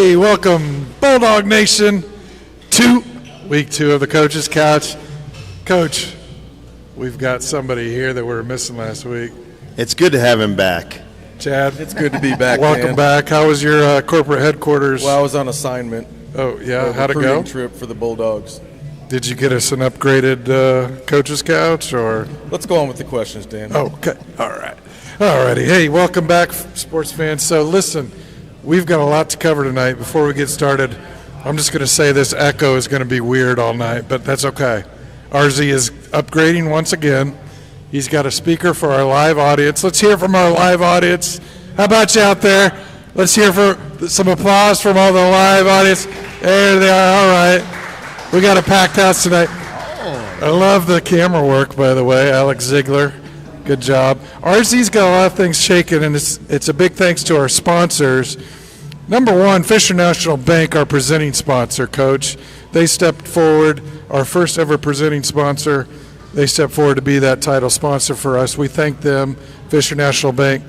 Hey, welcome, Bulldog Nation, to week 2 of the Coach's Couch. Coach, we've got somebody here that we were missing last week. It's good to have him back. Chad, it's good to be back. Welcome back. How was your corporate headquarters? Well, I was on assignment. Oh, yeah. How'd it go? Trip for the Bulldogs. Did you get us an upgraded Coach's Couch, or? Let's go on with the questions, Dan. Oh, okay. All right. All righty. Hey, welcome back, sports fans. So, listen, we've got a lot to cover tonight. Before we get started, I'm just going to say this echo is going to be weird all night, but that's okay. RZ is upgrading once again. He's got a speaker for our live audience. Let's hear from our live audience. How about you out there? Let's hear for some applause from all the live audience. There they are. All right. We got a packed house tonight. I love the camera work, by the way. Alex Ziegler. Good job. RZ's got a lot of things shaking, and it's a big thanks to our sponsors. Number one, Fisher National Bank, our presenting sponsor, Coach. They stepped forward, our first ever presenting sponsor. They stepped forward to be that title sponsor for us. We thank them, Fisher National Bank.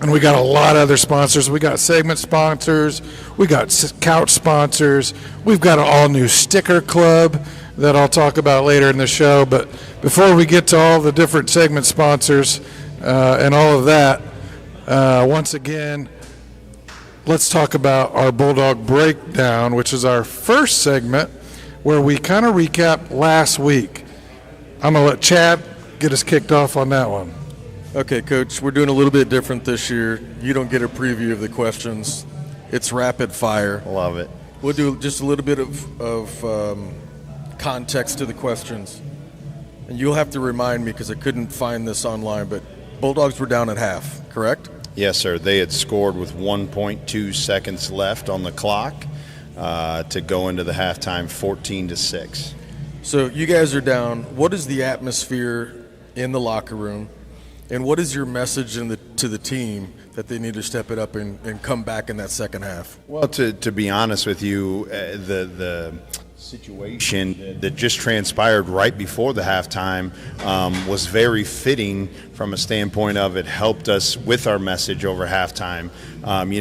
And we got a lot of other sponsors. We got segment sponsors. We got couch sponsors. We've got an all-new sticker club that I'll talk about later in the show. But before we get to all the different segment sponsors and all of that, once again, let's talk about our Bulldog Breakdown, which is our first segment where we kind of recap last week. I'm going to let Chad get us kicked off on that one. Okay, Coach, we're doing a little bit different this year. You don't get a preview of the questions. It's rapid fire. Love it. We'll do just a little bit of context to the questions. And you'll have to remind me because I couldn't find this online, but Bulldogs were down at half, correct? Yes, sir. They had scored with 1.2 seconds left on the clock to go into the halftime 14-6. So you guys are down. What is the atmosphere in the locker room? And what is your message to the team that they need to step it up and come back in that second half? Well, to be honest with you, the situation that just transpired right before the halftime was very fitting from a standpoint of it helped us with our message over halftime.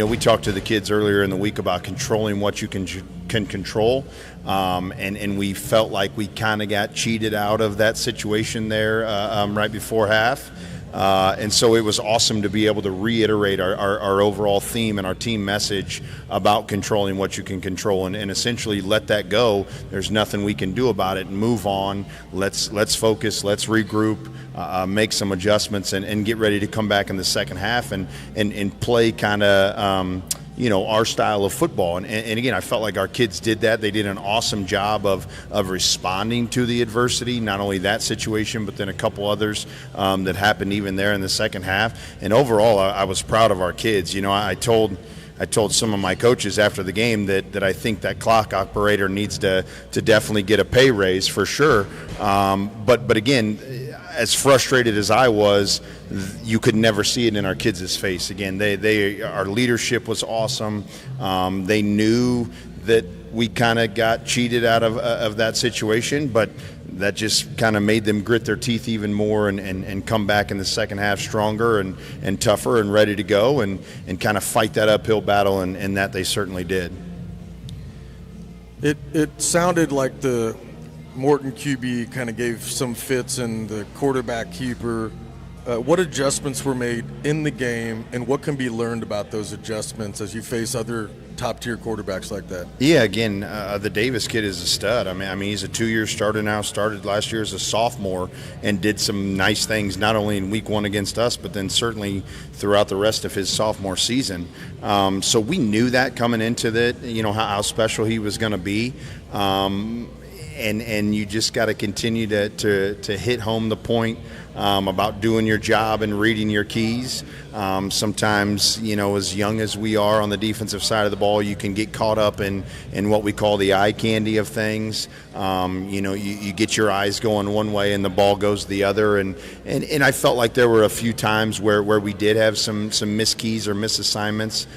We talked to the kids earlier in the week about controlling what you can control, and we felt like we kind of got cheated out of that situation there right before half. And so it was awesome to be able to reiterate our overall theme and our team message about controlling what you can control and essentially let that go. There's nothing we can do about it and move on. Let's focus, let's regroup, make some adjustments and get ready to come back in the second half and play kind of our style of football. And again, I felt like our kids did that. They did an awesome job of responding to the adversity, not only that situation, but then a couple others that happened even there in the second half. And overall, I was proud of our kids. I told some of my coaches after the game that I think that clock operator needs to definitely get a pay raise for sure. But again, as frustrated as I was, you could never see it in our kids' face. Again, our leadership was awesome. They knew that we kind of got cheated out of that situation, but that just kind of made them grit their teeth even more and come back in the second half stronger and tougher and ready to go and kind of fight that uphill battle, and that they certainly did. It sounded like the Morton QB kind of gave some fits and the quarterback keeper. What adjustments were made in the game, and what can be learned about those adjustments as you face other top-tier quarterbacks like that? Yeah, again, the Davis kid is a stud. I mean, he's a 2-year starter now, started last year as a sophomore, and did some nice things not only in week 1 against us, but then certainly throughout the rest of his sophomore season. So we knew that coming into that, how special he was going to be. And you just got to continue to hit home the point about doing your job and reading your keys. Sometimes, as young as we are on the defensive side of the ball, you can get caught up in what we call the eye candy of things. You get your eyes going one way and the ball goes the other. And I felt like there were a few times where we did have some missed keys or misassignments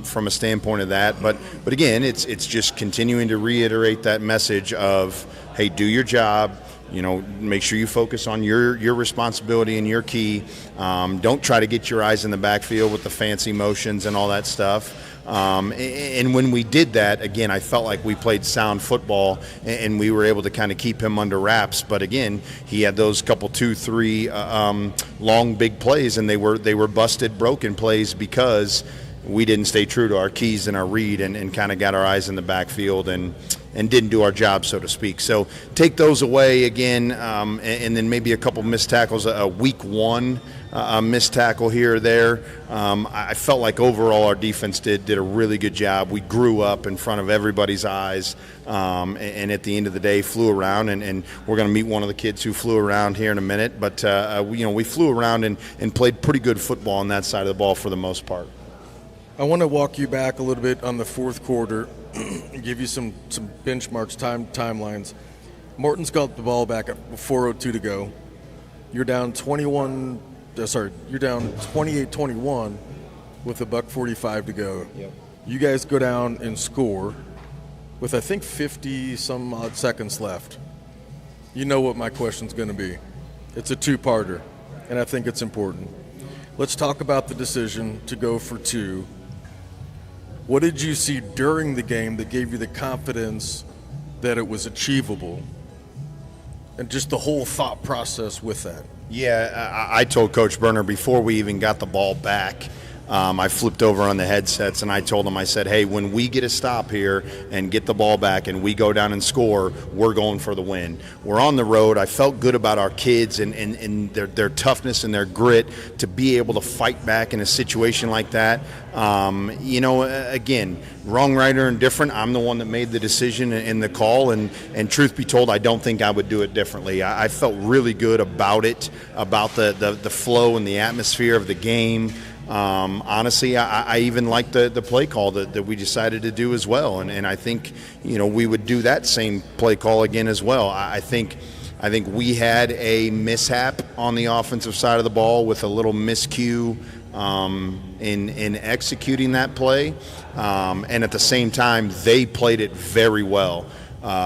from a standpoint of that. But again, it's just continuing to reiterate that message of, hey, do your job. Make sure you focus on your responsibility and your key. Don't try to get your eyes in the backfield with the fancy motions and all that stuff. And when we did that, again, I felt like we played sound football, and we were able to kind of keep him under wraps. But again, he had those couple 2-3 long big plays, and they were busted, broken plays because we didn't stay true to our keys and our read, and kind of got our eyes in the backfield and didn't do our job, so to speak. So take those away again, and then maybe a couple missed tackles, a week one missed tackle here or there. I felt like overall our defense did a really good job. We grew up in front of everybody's eyes, and at the end of the day flew around, and we're going to meet one of the kids who flew around here in a minute. But we flew around and played pretty good football on that side of the ball for the most part. I want to walk you back a little bit on the fourth quarter and give you some benchmarks, timelines. Morton's got the ball back at 4:02 to go. You're down 28-21 with $1:45 to go. Yep. You guys go down and score with, I think, 50-some odd seconds left. You know what my question's going to be. It's a two-parter, and I think it's important. Let's talk about the decision to go for two. What did you see during the game that gave you the confidence that it was achievable? And just the whole thought process with that. Yeah, I told Coach Berner before we even got the ball back, I flipped over on the headsets and I told him, I said, hey, when we get a stop here and get the ball back and we go down and score, we're going for the win. We're on the road. I felt good about our kids and their toughness and their grit to be able to fight back in a situation like that. Again, wrong, right, or indifferent. I'm the one that made the decision and the call, and truth be told, I don't think I would do it differently. I felt really good about it, about the flow and the atmosphere of the game. Honestly, I even liked the play call that we decided to do as well, and I think we would do that same play call again as well. I think we had a mishap on the offensive side of the ball with a little miscue in executing that play, and at the same time they played it very well,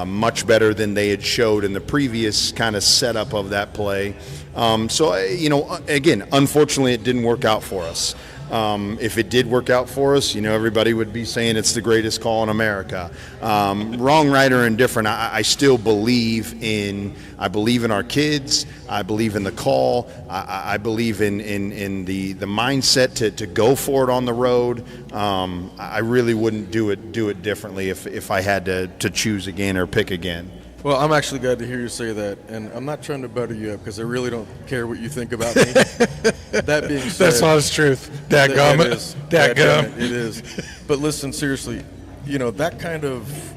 much better than they had showed in the previous kind of setup of that play. Again, unfortunately it didn't work out for us. If it did work out for us, everybody would be saying it's the greatest call in America. Wrong, right, or indifferent, I still believe in our kids. I believe in the call. I believe in the mindset to go for it on the road. I really wouldn't do it differently if I had to choose again or pick again. Well, I'm actually glad to hear you say that, and I'm not trying to butter you up because I really don't care what you think about me. That being said, that's honest truth. Dadgummit. Dadgummit. It is. But listen, seriously, that kind of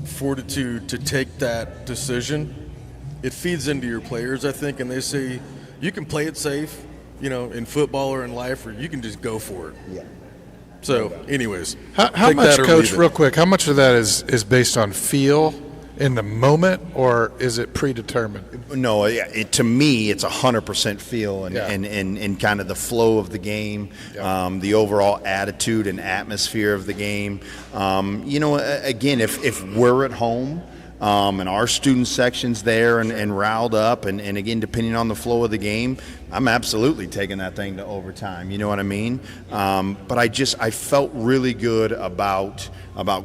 fortitude to take that decision, it feeds into your players, I think, and they say you can play it safe, in football or in life, or you can just go for it. Yeah. So, anyways, how much, Coach, real quick, how much of that is based on feel in the moment, or is it predetermined? No, to me, it's 100% feel and kind of the flow of the game, the overall attitude and atmosphere of the game. Again, if we're at home and our student section's there and riled up, and again, depending on the flow of the game, I'm absolutely taking that thing to overtime. You know what I mean? But I felt really good about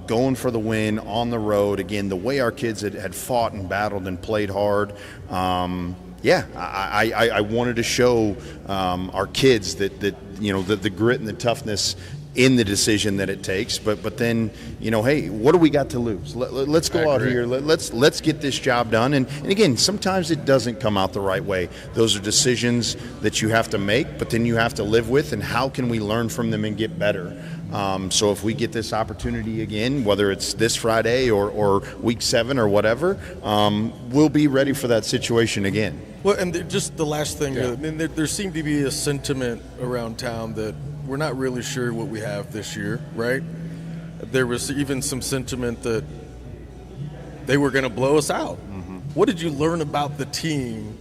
going for the win on the road. Again, the way our kids had fought and battled and played hard. I wanted to show our kids that the grit and the toughness in the decision that it takes, but then hey, what do we got to lose? Let's go out here. Let's get this job done. And again, sometimes it doesn't come out the right way. Those are decisions that you have to make, but then you have to live with. And how can we learn from them and get better? So if we get this opportunity again, whether it's this Friday or week 7 or whatever, we'll be ready for that situation again. Well, and just the last thing, I mean, there seemed to be a sentiment around town that we're not really sure what we have this year, right? There was even some sentiment that they were going to blow us out. Mm-hmm. What did you learn about the team,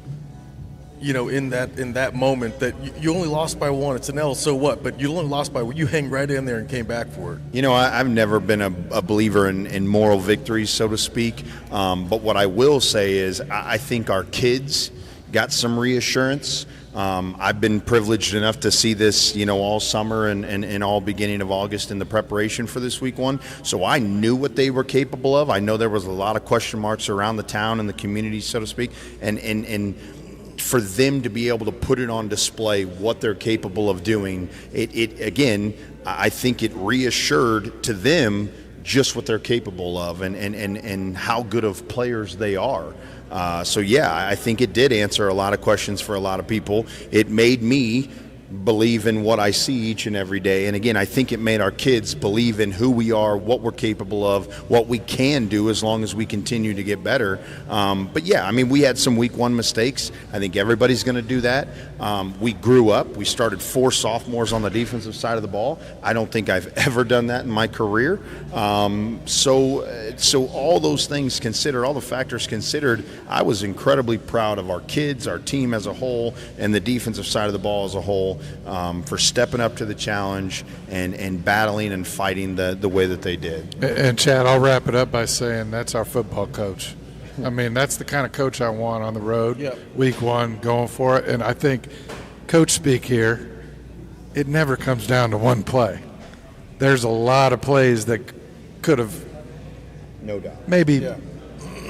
in that moment that you only lost by 1? It's an L, so what? But you only lost by 1. You hang right in there and came back for it. I've never been a believer in moral victories, so to speak. But what I will say is I think our kids got some reassurance I've been privileged enough to see this, all summer and all beginning of August in the preparation for this week 1. So I knew what they were capable of. I know there was a lot of question marks around the town and the community, so to speak, and for them to be able to put it on display what they're capable of doing, it again, I think it reassured to them just what they're capable of and how good of players they are. So yeah, I think it did answer a lot of questions for a lot of people. It made me believe in what I see each and every day. And again, I think it made our kids believe in who we are, what we're capable of, what we can do as long as we continue to get better. But yeah, I mean, we had some week 1 mistakes. I think everybody's going to do that. We grew up. We started 4 sophomores on the defensive side of the ball. I don't think I've ever done that in my career. So all those things considered, all the factors considered, I was incredibly proud of our kids, our team as a whole, and the defensive side of the ball as a whole, for stepping up to the challenge and battling and fighting the way that they did. And Chad, I'll wrap it up by saying that's our football coach. I mean, that's the kind of coach I want on the road, week 1, going for it. And I think coach speak here, it never comes down to one play. There's a lot of plays that could have no doubt maybe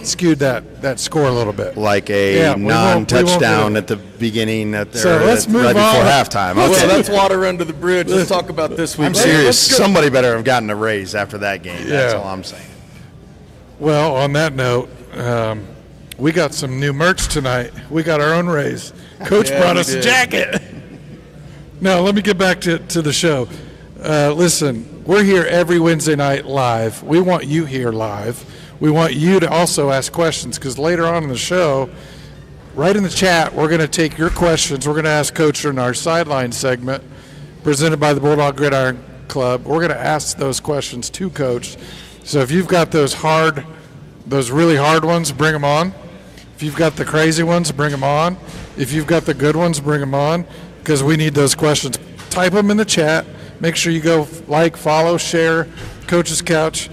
skewed that score a little bit. Like a non-touchdown at the beginning right before halftime. Okay. Well, that's water under the bridge. Let's talk about this week. I'm serious. Somebody better have gotten a raise after that game. That's all I'm saying. Well, on that note, we got some new merch tonight. We got our own raise. Coach brought us a jacket. Now, let me get back to the show. Listen, we're here every Wednesday night live. We want you here live. We want you to also ask questions, because later on in the show, right in the chat, we're going to take your questions. We're going to ask Coach in our Sidelines segment presented by the Bulldog Gridiron Club. We're going to ask those questions to Coach. So if you've got those really hard ones, bring them on. If you've got the crazy ones, bring them on. If you've got the good ones, bring them on, because we need those questions. Type them in the chat. Make sure you go like, follow, share Coach's Couch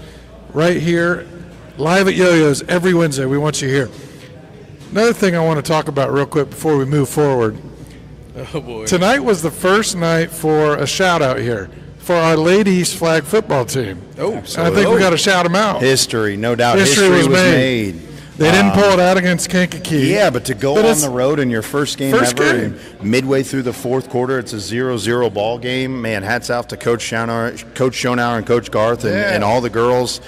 right here, live at Yoyo's every Wednesday. We want you here. Another thing I want to talk about real quick before we move forward. Oh, boy. Tonight was the first night for a shout-out here for our ladies flag football team. Oh, and I think we got to shout them out. History, no doubt. History was made. They didn't pull it out against Kankakee. Yeah, but to go on the road in your first game ever, and midway through the fourth quarter, it's a 0-0 ball game. Man, hats off to Coach Schonauer and Coach Garth and all the girls.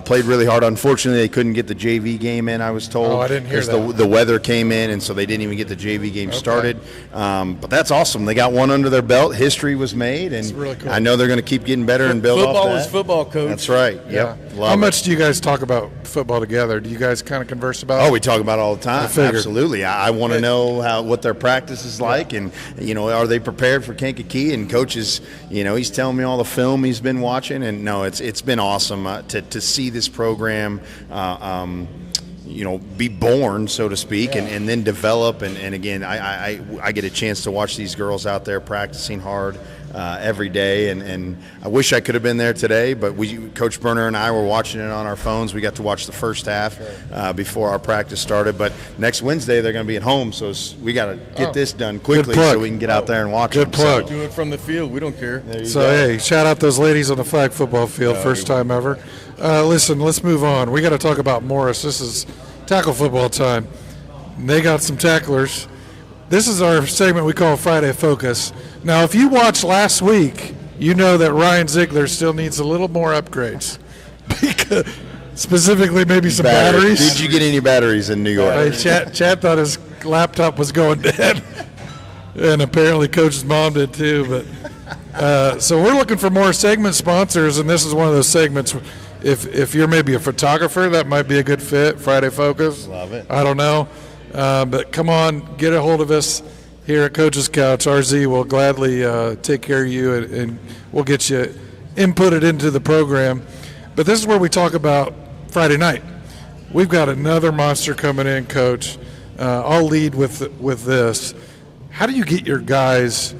Played really hard. Unfortunately, they couldn't get the JV game in, I was told. Oh, I didn't hear that. Because the weather came in, and so they didn't even get the JV game started. But that's awesome. They got one under their belt. History was made, and really cool. I know they're going to keep getting better and build off that. Football is football, Coach. That's right. Yeah. Yep. How much do you guys talk about football together? Do you guys kind of converse about it? Oh, we talk about it all the time. Absolutely. I want to know what their practice is like, and are they prepared for Kankakee? And Coach is, he's telling me all the film he's been watching, and no, it's been awesome to see this program, be born, so to speak, and then develop. And again, I get a chance to watch these girls out there practicing hard every day, and I wish I could have been there today, but Coach Berner and I were watching it on our phones. We got to watch the first half before our practice started, but next Wednesday they're going to be at home, so we got to get this done quickly so we can get out there and watch them. Good plug. Do it from the field. We don't care. Hey, shout out those ladies on the flag football field, first time ever. Listen, let's move on. We got to talk about Morris. This is tackle football time. They got some tacklers. This is our segment we call Friday Focus. Now, if you watched last week, you know that Ryan Ziegler still needs a little more upgrades. Specifically, maybe some batteries. Did you get any batteries in New York? Chad thought his laptop was going dead. And apparently Coach's mom did too. But so we're looking for more segment sponsors, and this is one of those segments. If you're maybe a photographer, that might be a good fit. Friday Focus. Love it. I don't know. But come on, get a hold of us here at Coach's Couch. RZ will gladly take care of you, and we'll get you inputted into the program. But this is where we talk about Friday night. We've got another monster coming in, Coach. I'll lead with this. How do you get your guys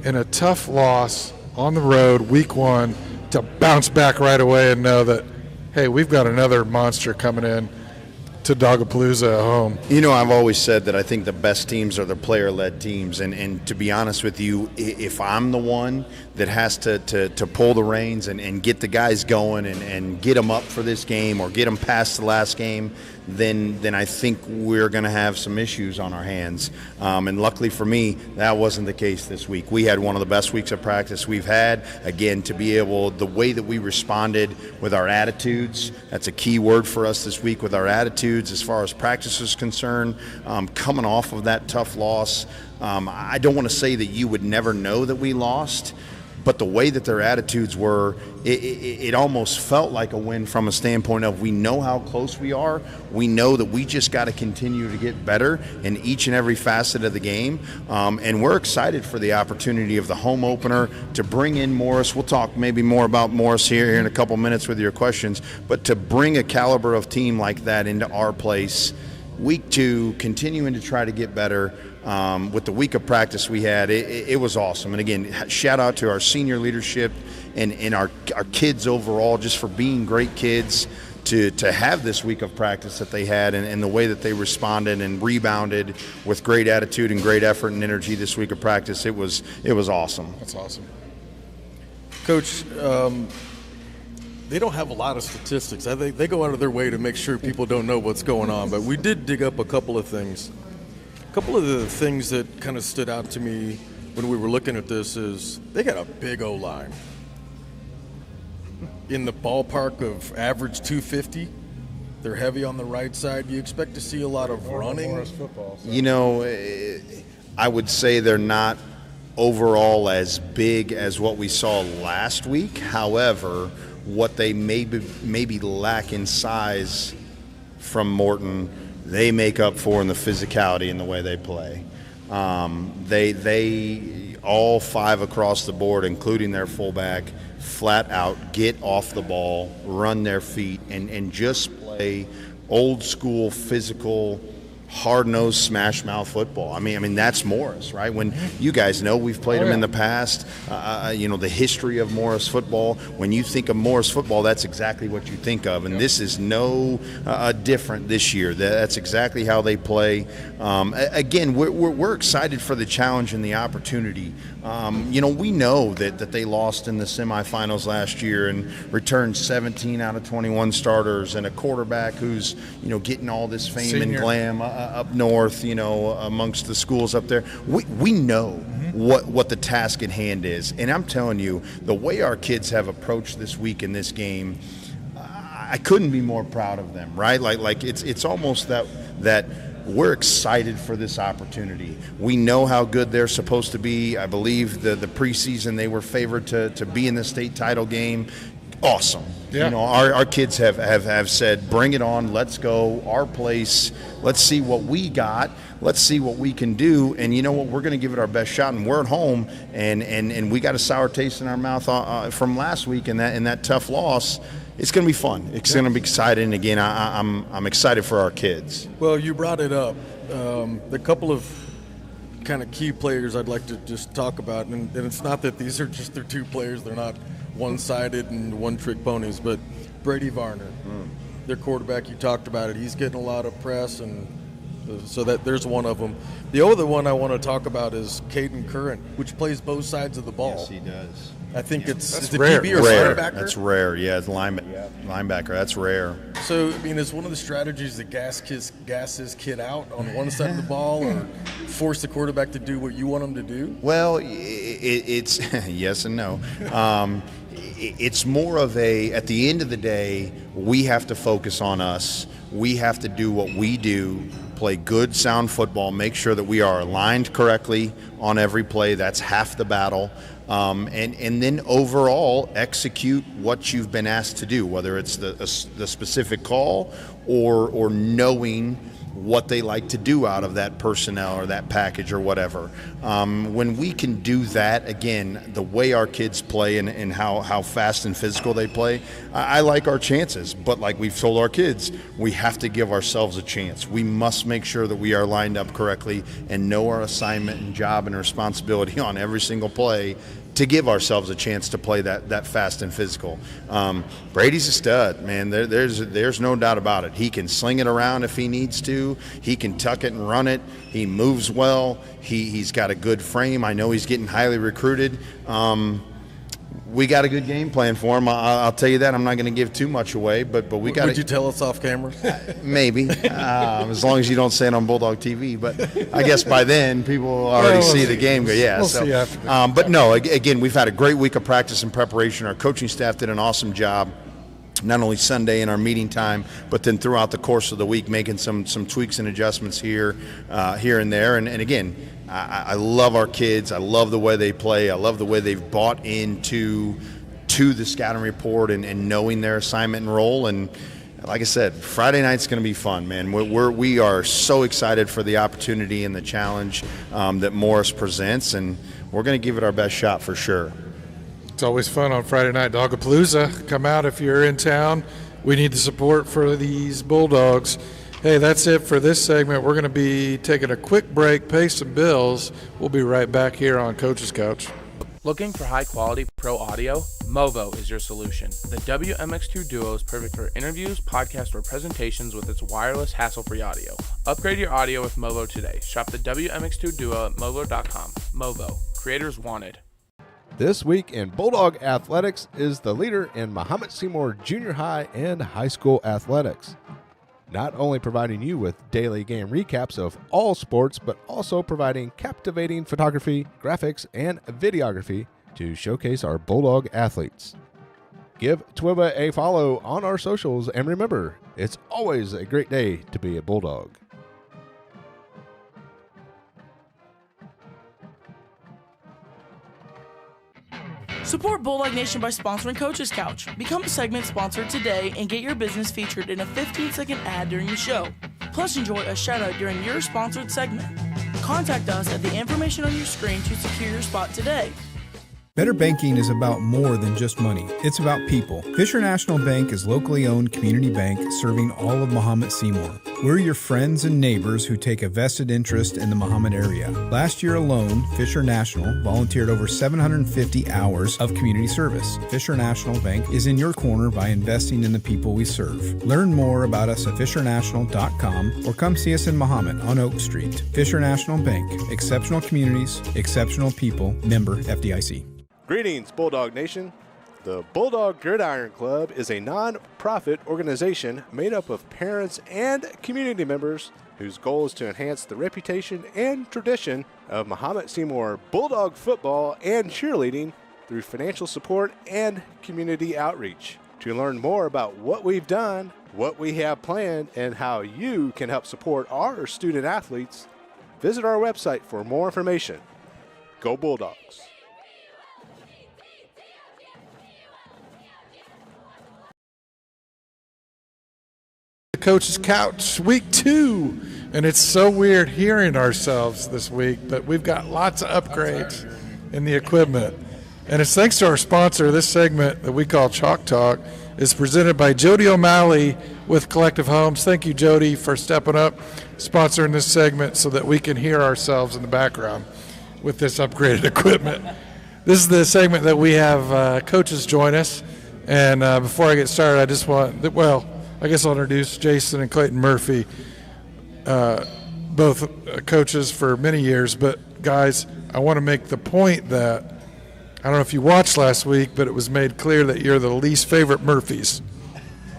in a tough loss on the road, week one, to bounce back right away and know that, hey, we've got another monster coming in to Dogapalooza at home. You know, I've always said that I think the best teams are the player-led teams, and to be honest with you, if I'm the one that has to pull the reins and get the guys going and get them up for this game or get them past the last game, then I think we're going to have some issues on our hands. And luckily for me, that wasn't the case this week. We had one of the best weeks of practice we've had. Again, to be able, the way that we responded with our attitudes, that's a key word for us this week, with our attitudes as far as practice is concerned, coming off of that tough loss. I don't want to say that you would never know that we lost, but the way that their attitudes were, it almost felt like a win from a standpoint of we know how close we are. We know that we just got to continue to get better in each and every facet of the game. And we're excited for the opportunity of the home opener to bring in Morris. We'll talk maybe more about Morris here in a couple minutes with your questions. But to bring a caliber of team like that into our place, week 2, continuing to try to get better. With the week of practice we had, it was awesome. And again, shout out to our senior leadership and our kids overall, just for being great kids to have this week of practice that they had, and the way that they responded and rebounded with great attitude and great effort and energy this week of practice. It was awesome. That's awesome. Coach, they don't have a lot of statistics. They go out of their way to make sure people don't know what's going on, but we did dig up a couple of things. A couple of the things that kind of stood out to me when we were looking at this is they got a big O-line. In the ballpark of average 250, they're heavy on the right side. You expect to see a lot of running. Football, so. You know, I would say they're not overall as big as what we saw last week. However, what they maybe lack in size from Morton, they make up for in the physicality and the way they play. They all 5 across the board, including their fullback, flat out get off the ball, run their feet, and just play old school physical, hard-nosed smash mouth football. I mean that's Morris, right? When you guys know we've played him in the past, you know the history of Morris football. When you think of Morris football, that's exactly what you think of, and this is no different this year. That's exactly how they play. Again, we're excited for the challenge and the opportunity. You know, we know that they lost in the semifinals last year and returned 17 out of 21 starters and a quarterback who's, you know, getting all this fame Senior. and glam up north, you know, amongst the schools up there. We know what the task at hand is. And I'm telling you, the way our kids have approached this week in this game, I couldn't be more proud of them, right? Like it's almost that we're excited for this opportunity. We know how good they're supposed to be. I believe the preseason they were favored to be in the state title game. Awesome. Yeah. You know, our kids have said, bring it on, let's go, our place, let's see what we got, let's see what we can do, and you know what, we're going to give it our best shot, and we're at home, and we got a sour taste in our mouth from last week in that tough loss. It's going to be fun. It's going to be exciting. Again, I'm excited for our kids. Well, you brought it up. The couple of kind of key players I'd like to just talk about, and it's not that these are just their 2 players. They're not one-sided and one-trick ponies, but Brady Varner, their quarterback, you talked about it. He's getting a lot of press, and so that there's one of them. The other one I want to talk about is Caden Curran, which plays both sides of the ball. Yes, he does. I think it's the rare. DB or Rare. linebacker. That's rare. Yeah, it's linebacker. That's rare. So, I mean, is one of the strategies that gas his kid out on one side of the ball, or force the quarterback to do what you want him to do? Well, it's yes and no. It's more of at the end of the day, we have to focus on us. We have to do what we do, play good, sound football, make sure that we are aligned correctly on every play. That's half the battle. And then overall execute what you've been asked to do, whether it's the specific call or knowing what they like to do out of that personnel or that package or whatever. When we can do that, again, the way our kids play and how fast and physical they play, I like our chances. But like we've told our kids, we have to give ourselves a chance. We must make sure that we are lined up correctly and know our assignment and job and responsibility on every single play. to give ourselves a chance to play that fast and physical. Brady's a stud, man. There's no doubt about it. He can sling it around if he needs to. He can tuck it and run it. He moves well. He's got a good frame. I know he's getting highly recruited. We got a good game plan for him. I'll tell you that. I'm not going to give too much away, but we got. Would you tell us off camera? Maybe, as long as you don't say it on Bulldog TV. But I guess by then people already see the game. Yeah. We'll see after. But no, again, we've had a great week of practice and preparation. Our coaching staff did an awesome job. Not only Sunday in our meeting time, but then throughout the course of the week, making some tweaks and adjustments here and there. And again, I love our kids. I love the way they play. I love the way they've bought into the scouting report and knowing their assignment and role. And like I said, Friday night's going to be fun, man. We are so excited for the opportunity and the challenge that Morris presents, and we're going to give it our best shot for sure. It's always fun on Friday night. Dogapalooza. Come out if you're in town. We need the support for these Bulldogs. Hey, that's it for this segment. We're going to be taking a quick break, pay some bills. We'll be right back here on Coach's Couch. Looking for high-quality pro audio? Movo is your solution. The WMX2 Duo is perfect for interviews, podcasts, or presentations with its wireless, hassle-free audio. Upgrade your audio with Movo today. Shop the WMX2 Duo at movo.com. Movo. Creators wanted. This week in Bulldog Athletics is the leader in Mahomet Seymour Junior High and High School Athletics. Not only providing you with daily game recaps of all sports, but also providing captivating photography, graphics, and videography to showcase our Bulldog athletes. Give Twiba a follow on our socials, and remember, it's always a great day to be a Bulldog. Support Bulldog Nation by sponsoring Coach's Couch. Become a segment sponsor today and get your business featured in a 15-second ad during the show. Plus, enjoy a shout-out during your sponsored segment. Contact us at the information on your screen to secure your spot today. Better banking is about more than just money. It's about people. Fisher National Bank is locally owned community bank serving all of Mahomet Seymour. We're your friends and neighbors who take a vested interest in the Mahomet area. Last year alone, Fisher National volunteered over 750 hours of community service. Fisher National Bank is in your corner by investing in the people we serve. Learn more about us at fishernational.com or come see us in Mahomet on Oak Street. Fisher National Bank. Exceptional communities, exceptional people. Member FDIC. Greetings, Bulldog Nation. The Bulldog Gridiron Club is a non-profit organization made up of parents and community members whose goal is to enhance the reputation and tradition of Mahomet Seymour Bulldog football and cheerleading through financial support and community outreach. To learn more about what we've done, what we have planned, and how you can help support our student athletes, visit our website for more information. Go Bulldogs! Coach's Couch, week 2, and it's so weird hearing ourselves this week, but we've got lots of upgrades in the equipment, and it's thanks to our sponsor. This segment that we call Chalk Talk is presented by Jodi O'Malley with Collective Homes. Thank you, Jodi, for stepping up, sponsoring this segment so that we can hear ourselves in the background with this upgraded equipment. This is the segment that we have coaches join us, and before I get started, I just want, I guess I'll introduce Jason and Clayton Murphy, both coaches for many years. But, guys, I want to make the point that I don't know if you watched last week, but it was made clear that you're the least favorite Murphys.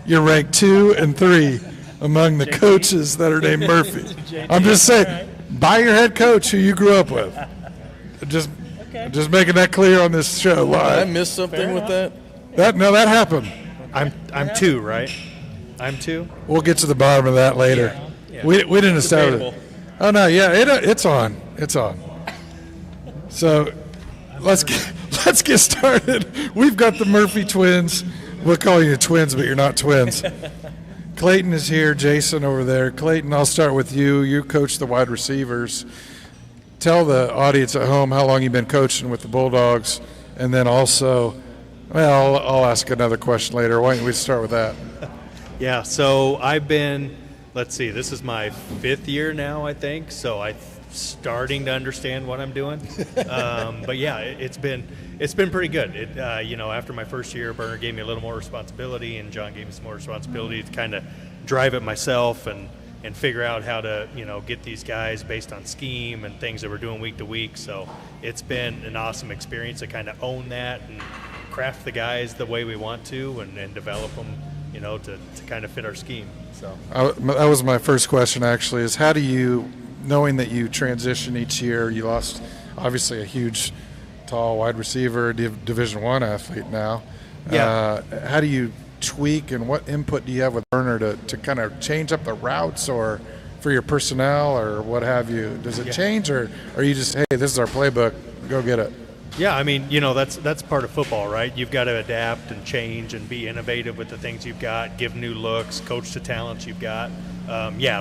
You're ranked 2 and 3 among the coaches that are named Murphy. I'm just saying, buy your head coach who you grew up with. Just making that clear on this show live. Did I miss something with that? That happened. I'm 2, right? I'm 2. We'll get to the bottom of that later. Yeah. We didn't establish it. Oh no, yeah, it's on. It's on. So let's get started. We've got the Murphy twins. We'll call you twins, but you're not twins. Clayton is here. Jason over there. Clayton, I'll start with you. You coach the wide receivers. Tell the audience at home how long you've been coaching with the Bulldogs, and then also, I'll ask another question later. Why don't we start with that? Yeah, so I've been, this is my 5th year now, I think. So starting to understand what I'm doing. But yeah, it's been pretty good. After my first year, Burner gave me a little more responsibility, and John gave me some more responsibility to kind of drive it myself and figure out how to, get these guys based on scheme and things that we're doing week to week. So it's been an awesome experience to kind of own that and craft the guys the way we want to and develop them, to kind of fit our scheme. So that was my first question, actually, is how do you, knowing that you transition each year, you lost obviously a huge, tall wide receiver, Division I athlete now. Yeah. How do you tweak, and what input do you have with Burner to kind of change up the routes or for your personnel or what have you? Does it change, or are you just, hey, this is our playbook, go get it? Yeah, I mean, that's part of football, right? You've got to adapt and change and be innovative with the things you've got, give new looks, coach the talents you've got.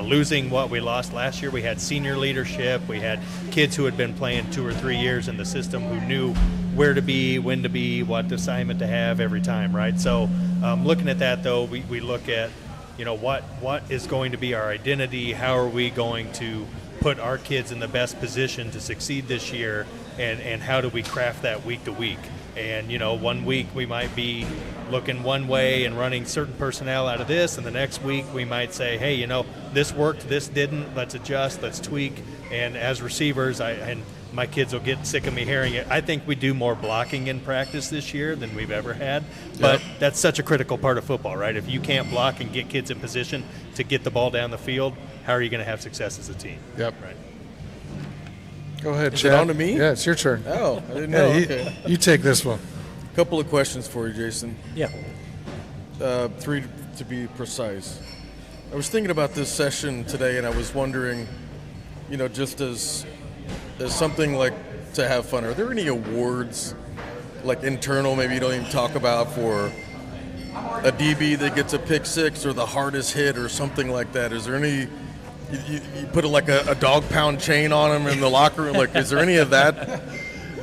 Losing what we lost last year, we had senior leadership, we had kids who had been playing 2 or 3 years in the system who knew where to be, when to be, what assignment to have every time, right? So looking at that, though, we look at, what is going to be our identity, how are we going to put our kids in the best position to succeed this year, and how do we craft that week to week? And, 1 week we might be looking one way and running certain personnel out of this, and the next week we might say, hey, this worked, this didn't, let's adjust, let's tweak. And as receivers, and my kids will get sick of me hearing it, I think we do more blocking in practice this year than we've ever had. But that's such a critical part of football, right? If you can't block and get kids in position to get the ball down the field, how are you going to have success as a team? Yep. Right. Go ahead, Is Chad. it on to me? Yeah, it's your turn. Oh, I didn't know. Okay. You take this one. Couple of questions for you, Jason. Yeah. 3 to be precise. I was thinking about this session today, and I was wondering, just as something like to have fun, are there any awards, like internal, maybe you don't even talk about, for a DB that gets a pick six or the hardest hit or something like that? Is there any, you put a dog pound chain on them in the locker room? Like, is there any of that?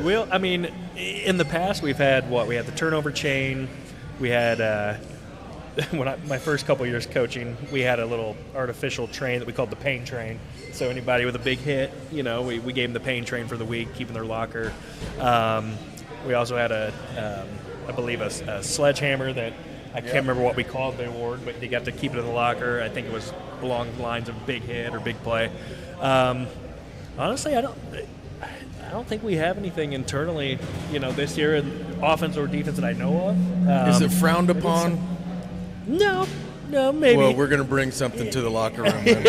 Well, I mean, in the past we've had we had the turnover chain. We had my first couple years coaching, we had a little artificial train that we called the pain train. So anybody with a big hit, we gave them the pain train for the week, keeping their locker. We also had I believe a sledgehammer that I can't remember what we called the award, but you got to keep it in the locker. I think it was along the lines of big hit or big play. Honestly, I don't think we have anything internally, this year in offense or defense that I know of. Is it frowned upon? No, maybe. Well, we're going to bring something to the locker room. Then.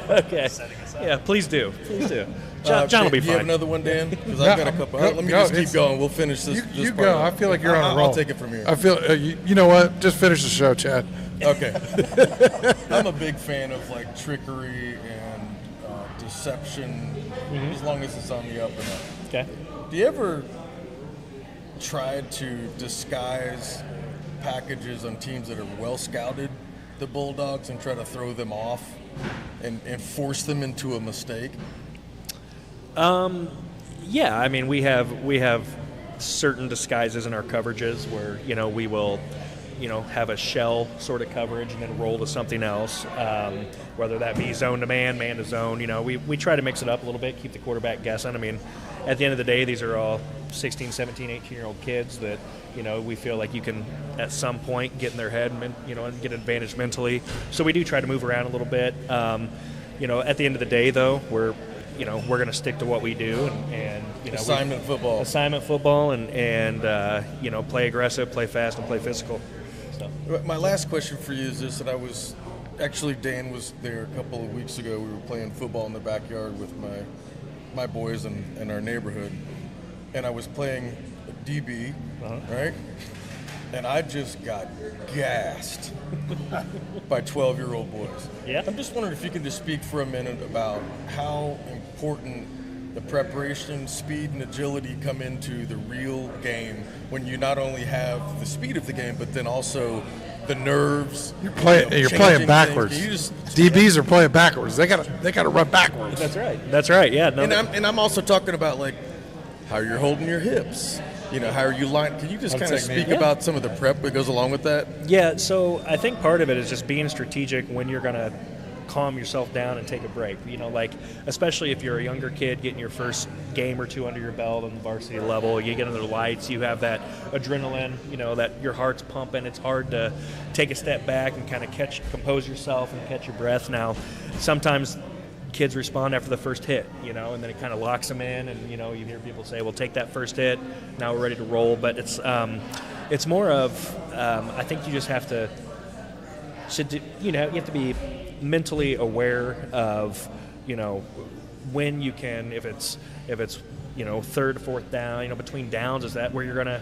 Okay. Yeah, please do. John will be fine. Do you have another one, Dan? Because I've got a couple. Let me just keep going. We'll finish this. You part go. up. I feel like you're on a roll. I'll take it from here. I feel. You know what? Just finish the show, Chad. Okay. I'm a big fan of trickery and deception, as long as it's on the up and up. Okay. Do you ever try to disguise packages on teams that are well scouted, the Bulldogs, and try to throw them off and force them into a mistake? Yeah, I mean, we have certain disguises in our coverages where we will have a shell sort of coverage and then roll to something else, whether that be zone to man to zone. We try to mix it up a little bit, keep the quarterback guessing. I mean, at the end of the day, these are all 16, 17, 18-year-old kids that we feel like you can at some point get in their head and get an advantage mentally. So we do try to move around a little bit. At the end of the day, though, we're going to stick to what we do and assignment football and play aggressive, play fast, and play physical. So. My last question for you is this: that Dan was there a couple of weeks ago. We were playing football in the backyard with my boys in our neighborhood, and I was playing DB, right? And I just got gassed by 12-year-old boys. Yeah. I'm just wondering if you can just speak for a minute about how important the preparation, speed, and agility come into the real game when you not only have the speed of the game, but then also the nerves. You're playing backwards. DBs are playing backwards. They gotta run backwards. That's right. Yeah. No, and I'm also talking about how you're holding your hips. How are you lined? Can you just kind of speak about some of the prep that goes along with that? Yeah, so I think part of it is just being strategic when you're going to calm yourself down and take a break. Like especially if you're a younger kid getting your first game or two under your belt on the varsity level, you get under the lights, you have that adrenaline, that your heart's pumping. It's hard to take a step back and kind of compose yourself and catch your breath. Now, sometimes kids respond after the first hit, and then it kind of locks them in, and you hear people say, well, take that first hit, now we're ready to roll. But it's more of I think you just have to you have to be mentally aware of when you can, if it's third, fourth down, between downs, is that where you're gonna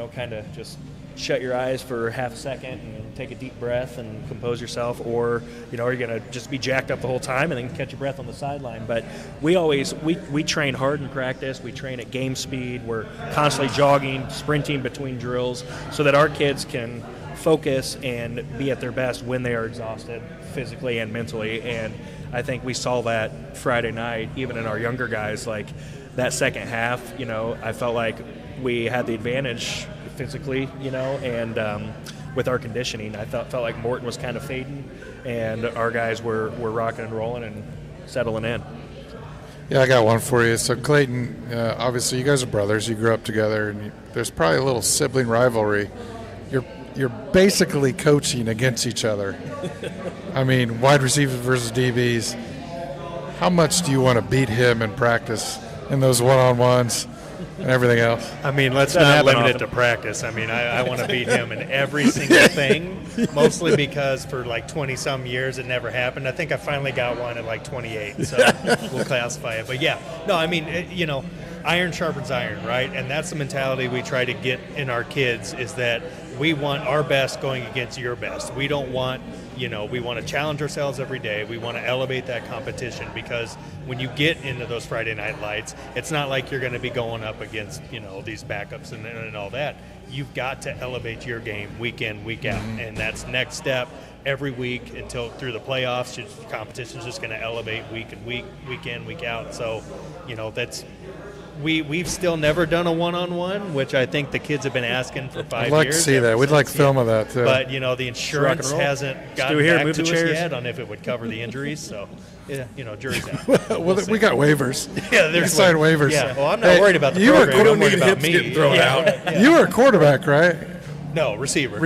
kind of just shut your eyes for half a second and take a deep breath and compose yourself, or are you going to just be jacked up the whole time and then catch your breath on the sideline? But we train hard in practice. We train at game speed. We're constantly jogging, sprinting between drills so that our kids can focus and be at their best when they are exhausted physically and mentally. And I think we saw that Friday night, even in our younger guys. Like that second half, I felt like we had the advantage physically, and with our conditioning. I felt like Morton was kind of fading, and our guys were rocking and rolling and settling in. Yeah, I got one for you. So Clayton, obviously you guys are brothers. You grew up together, and there's probably a little sibling rivalry. You're basically coaching against each other. I mean, wide receivers versus DBs. How much do you want to beat him in practice in those one-on-ones and everything else? I mean, let's not limit it to practice. I mean, I want to beat him in every single thing, mostly because for like 20-some years it never happened. I think I finally got one at like 28, so we'll classify it. But, yeah, no, I mean, iron sharpens iron, right? And that's the mentality we try to get in our kids, is that we want our best going against your best. We don't want, we want to challenge ourselves every day. We want to elevate that competition, because when you get into those Friday night lights, it's not like you're going to be going up against, these backups and all that. You've got to elevate your game week in, week out. Mm-hmm. And that's next step every week until through the playoffs. Competition's just going to elevate week and week in, week out. So, that's – We've still never done a one-on-one, which I think the kids have been asking for 5 years. I'd like to see that. We'd like film of that, too. But, the insurance hasn't gotten back to us yet on if it would cover the injuries. So, yeah, jury's out. Well, we got waivers. Yeah, there's signed waivers. Yeah, well, I'm not worried about the program. I'm worried about me. Getting thrown out. Yeah. You were a quarterback, right? No, receiver.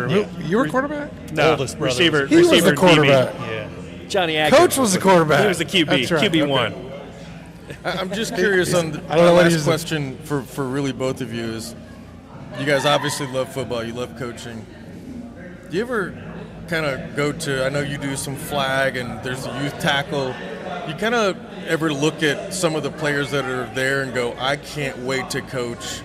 Yeah. You were a quarterback? No, oldest brother. Receiver. He was the quarterback. Yeah. Johnny Adkins. Coach was the quarterback. He was the QB. Right. QB1. Okay. I'm just curious on the last question for really both of you is, you guys obviously love football, you love coaching. Do you ever kind of go to, I know you do some flag and there's a youth tackle, you kind of ever look at some of the players that are there and go, I can't wait to coach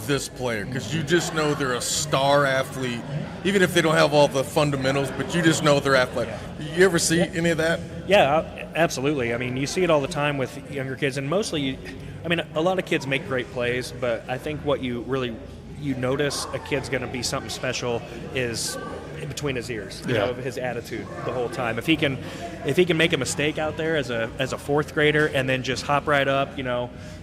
this player, because you just know they're a star athlete, even if they don't have all the fundamentals, but you just know they're athletic. You ever see any of that? Yeah, absolutely. I mean, you see it all the time with younger kids, and mostly, a lot of kids make great plays, but I think what you notice a kid's going to be something special is in between his ears, his attitude the whole time. If he can make a mistake out there as a fourth grader and then just hop right up,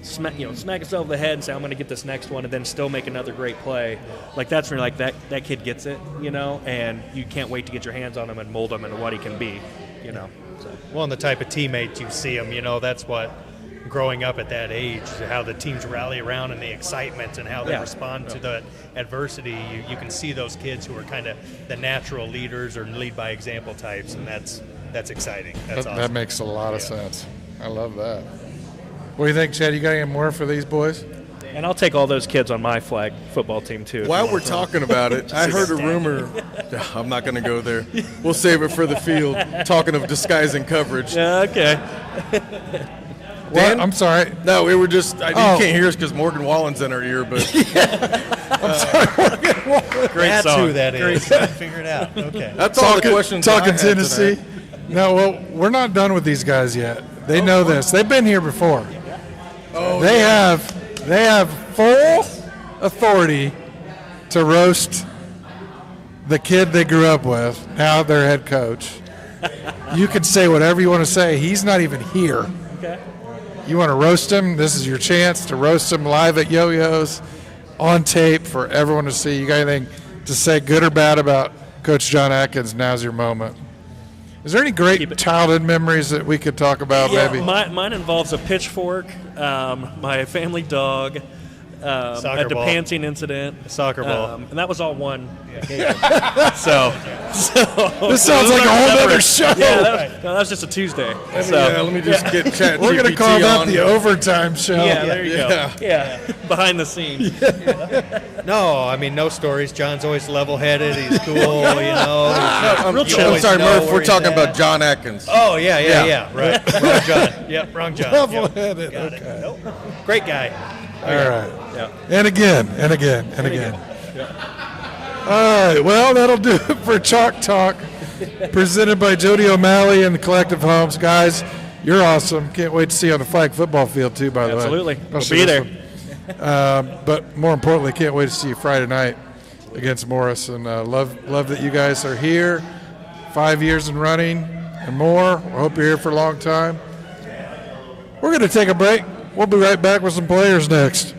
smack himself in the head and say, I'm going to get this next one, and then still make another great play. Like, that's when you're like, that kid gets it, and you can't wait to get your hands on him and mold him into what he can be, So. Well, and the type of teammate you see him, that's what growing up at that age, how the teams rally around and the excitement and how they respond to the adversity. You can see those kids who are kind of the natural leaders or lead by example types, and that's exciting. That's awesome. That makes a lot of sense. I love that. What do you think, Chad? You got any more for these boys? And I'll take all those kids on my flag football team, too. While we're talking about it, I heard a rumor. I'm not going to go there. We'll save it for the field. Talking of disguising coverage. Yeah, okay. Dan? I'm sorry. No, we were just, you can't hear us because Morgan Wallen's in our ear, but. I'm sorry, Morgan Wallen. Great That's song. Who that is. Figure it out. Okay. That's all the questions Talking Tennessee. No, well, we're not done with these guys yet. They know this. They've been here before. They have full authority to roast the kid they grew up with, now their head coach. You can say whatever you want to say. He's not even here. Okay. You want to roast him? This is your chance to roast him live at Yoyo's on tape for everyone to see. You got anything to say, good or bad, about Coach Jon Adkins? Now's your moment. Is there any great childhood memories that we could talk about? Maybe mine involves a pitchfork, my family dog, a pantsing incident, soccer ball, and that was all one occasion. so this sounds like a whole other show. Yeah, that was just a Tuesday. Let me just get chat. We're going to call that the overtime show. Yeah, there you go. Yeah, behind the scenes. No, I mean, no stories. John's always level-headed. He's cool, you know. I'm sorry, Murph. We're talking about Jon Atkins. Oh, yeah. Right. Wrong John. Yep, wrong John. Level-headed. Got Okay. it. Nope. Great guy. All right. Yeah. And again. All right. Well, that'll do it for Chalk Talk, presented by Jodi O'Malley and the Collective Homes. Guys, you're awesome. Can't wait to see you on the flag football field, too, by the way. Absolutely. We'll be there. But more importantly, can't wait to see you Friday night against Morris. And love that you guys are here, 5 years and running and more. We hope you're here for a long time. We're going to take a break. We'll be right back with some players next.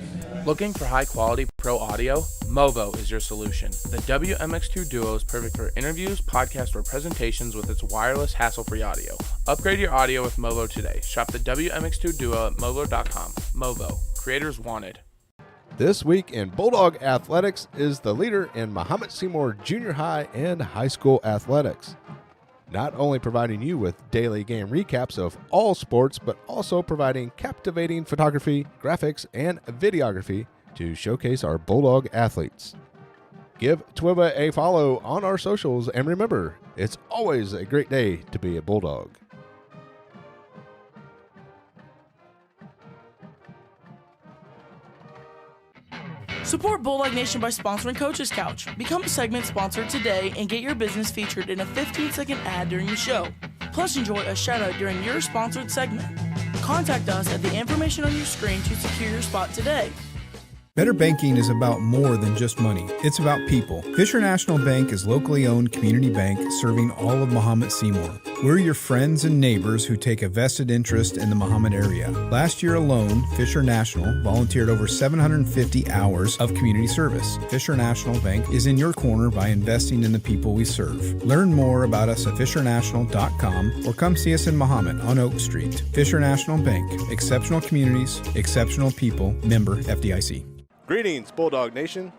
Looking for high-quality pro audio? Movo is your solution. The WMX2 Duo is perfect for interviews, podcasts, or presentations with its wireless, hassle-free audio. Upgrade your audio with Movo today. Shop the WMX2 Duo at movo.com. Movo. Creators wanted. This week in Bulldog Athletics is the leader in Mahomet Seymour Junior High and High School athletics. Not only providing you with daily game recaps of all sports, but also providing captivating photography, graphics, and videography to showcase our Bulldog athletes. Give Twiba a follow on our socials, and remember, it's always a great day to be a Bulldog. Support Bulldog Nation by sponsoring Coach's Couch. Become a segment sponsor today and get your business featured in a 15-second ad during the show. Plus, enjoy a shout-out during your sponsored segment. Contact us at the information on your screen to secure your spot today. Better banking is about more than just money. It's about people. Fisher National Bank is locally owned community bank serving all of Mahomet Seymour. We're your friends and neighbors who take a vested interest in the Mahomet area. Last year alone, Fisher National volunteered over 750 hours of community service. Fisher National Bank is in your corner by investing in the people we serve. Learn more about us at fishernational.com or come see us in Mahomet on Oak Street. Fisher National Bank. Exceptional communities, exceptional people. Member FDIC. Greetings, Bulldog Nation.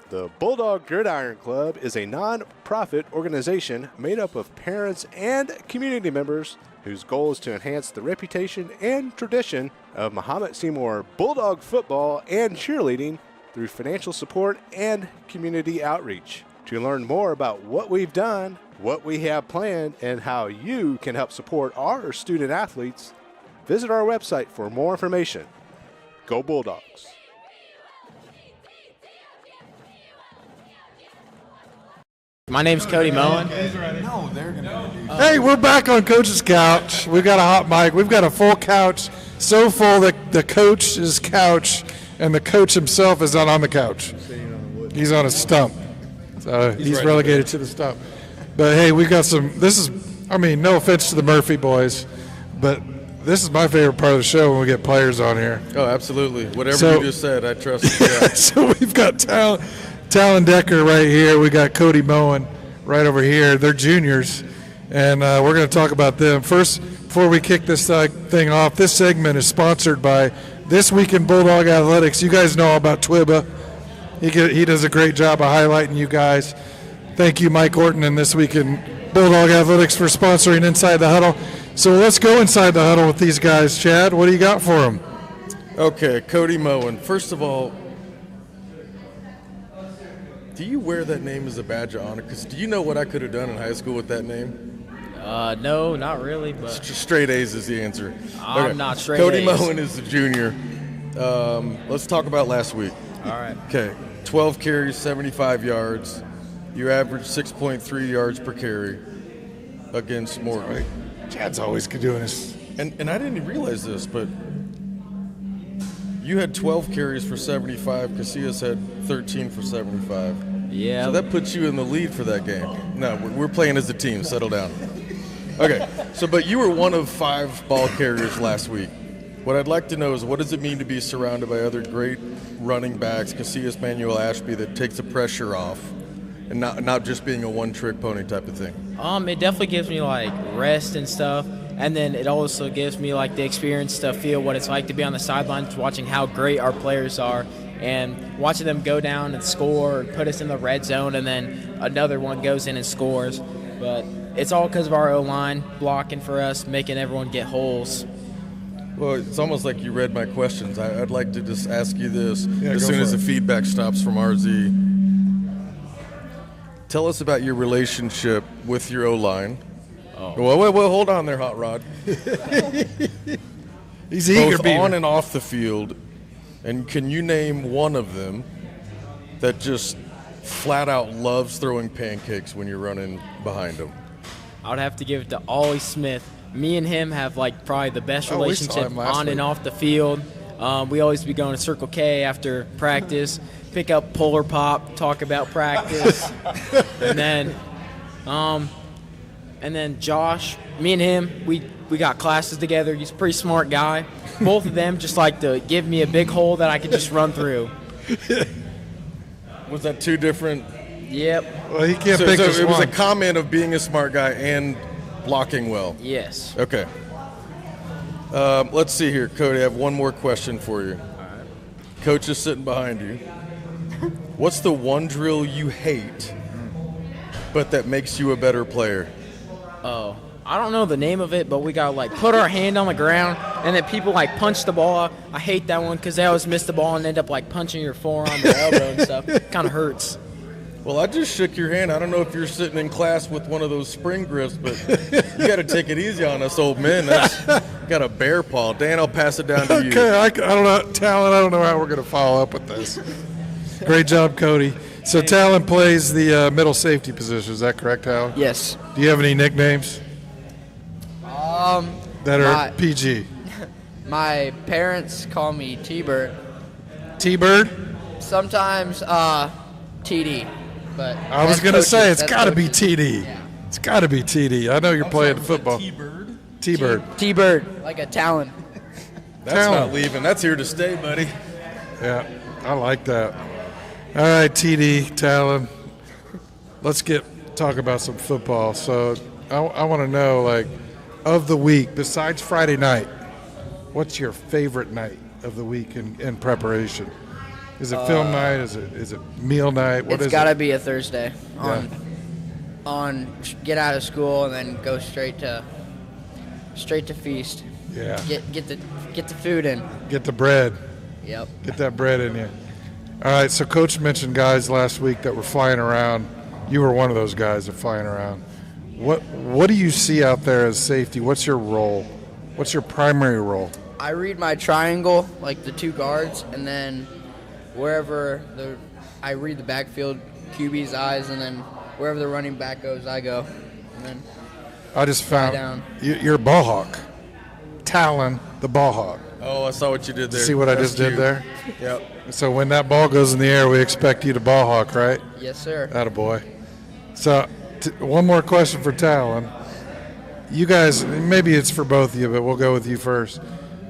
The Bulldog Gridiron Club is a non-profit organization made up of parents and community members whose goal is to enhance the reputation and tradition of Mahomet Seymour Bulldog football and cheerleading through financial support and community outreach. To learn more about what we've done, what we have planned, and how you can help support our student athletes, visit our website for more information. Go Bulldogs! My name's Cody Moen. Hey, we're back on Coach's Couch. We've got a hot mic. We've got a full couch, so full that the coach's couch and the coach himself is not on the couch. He's on a stump. So he's relegated to the stump. But, hey, we've got some – no offense to the Murphy boys, but this is my favorite part of the show when we get players on here. Oh, absolutely. Whatever you just said, I trust you. Yeah. So we've got Talon Decker right here. We got Cody Moen right over here. They're juniors, and we're going to talk about them. First, before we kick this thing off, this segment is sponsored by This Week in Bulldog Athletics. You guys know all about Twiba. He does a great job of highlighting you guys. Thank you, Mike Morton, and This Week in Bulldog Athletics for sponsoring Inside the Huddle. So let's go inside the huddle with these guys. Chad, what do you got for them? Okay, Cody Moen. First of all, do you wear that name as a badge of honor? Because do you know what I could have done in high school with that name? No, not really. But straight A's is the answer. I'm not straight Cody A's. Moen is the junior. Let's talk about last week. All right. Okay, 12 carries, 75 yards. You averaged 6.3 yards per carry against Morton. Chad's always doing this. And I didn't realize this, but you had 12 carries for 75. Casillas had 13 for 75. Yeah. So that puts you in the lead for that game. No, we're playing as a team. Settle down. Okay. But you were one of 5 ball carriers last week. What I'd like to know is what does it mean to be surrounded by other great running backs, Casillas, Manuel, Ashby, that takes the pressure off? and not just being a one-trick pony type of thing? It definitely gives me like rest and stuff, and then it also gives me like the experience to feel what it's like to be on the sidelines, watching how great our players are, and watching them go down and score, put us in the red zone, and then another one goes in and scores. But it's all because of our O-line blocking for us, making everyone get holes. Well, it's almost like you read my questions. I'd like to just ask you this as go soon for as it. the feedback stops from RZ. Tell us about your relationship with your O-line. Oh. Well, hold on there, Hot Rod. He's eager, Both on and off the field. And can you name one of them that just flat out loves throwing pancakes when you're running behind him? I would have to give it to Ollie Smith. Me and him have like probably the best relationship on and off the field. We always be going to Circle K after practice, pick up Polar Pop, talk about practice, and then Josh, me and him, we got classes together. He's a pretty smart guy. Both of them just like to give me a big hole that I could just run through. Was that two different? Yep. Well, he can't pick this it was one. a comment of being a smart guy and blocking well. Yes. Okay. Let's see here, Cody. I have one more question for you. All right. Coach is sitting behind you. What's the one drill you hate, but that makes you a better player? Oh, I don't know the name of it, but we gotta like put our hand on the ground, and then people like punch the ball. I hate that one because they always miss the ball and end up like punching your forearm or elbow and stuff. Kind of hurts. Well, I just shook your hand. I don't know if you're sitting in class with one of those spring grips, but you got to take it easy on us old men. That's got a bear paw. Dan, I'll pass it down to you. Okay, I don't know, Talon. I don't know how we're going to follow up with this. Great job, Cody. So Talon plays the middle safety position. Is that correct, Talon? Yes. Do you have any nicknames that are PG? My parents call me T-Bird. T-Bird? Sometimes TD. But I was going to say, it's got to be TD. Yeah. It's got to be TD. I know you're playing football. T-Bird? T-Bird. T-Bird, like a talon. That's Talon. not leaving. That's here to stay, buddy. Yeah, I like that. All right, TD, Talon. Let's talk about some football. So I want to know, like, of the week, besides Friday night, what's your favorite night of the week in preparation? Is it film night? Is it meal night? What is it? It's got to be a Thursday. On get out of school and then go straight to feast. Yeah. Get the food in. Get the bread. Yep. Get that bread in you. All right, so Coach mentioned guys last week that were flying around. You were one of those guys that flying around. What do you see out there as safety? What's your role? What's your primary role? I read my triangle, like the two guards, and then I read the backfield QB's eyes, and then wherever the running back goes, I go. And then I just found you're a ball hawk. Talon, the ball hawk. Oh, I saw what you did there. See what I just did there? Yep. So when that ball goes in the air, we expect you to ball hawk, right? Yes, sir. Attaboy. So one more question for Talon. You guys, maybe it's for both of you, but we'll go with you first.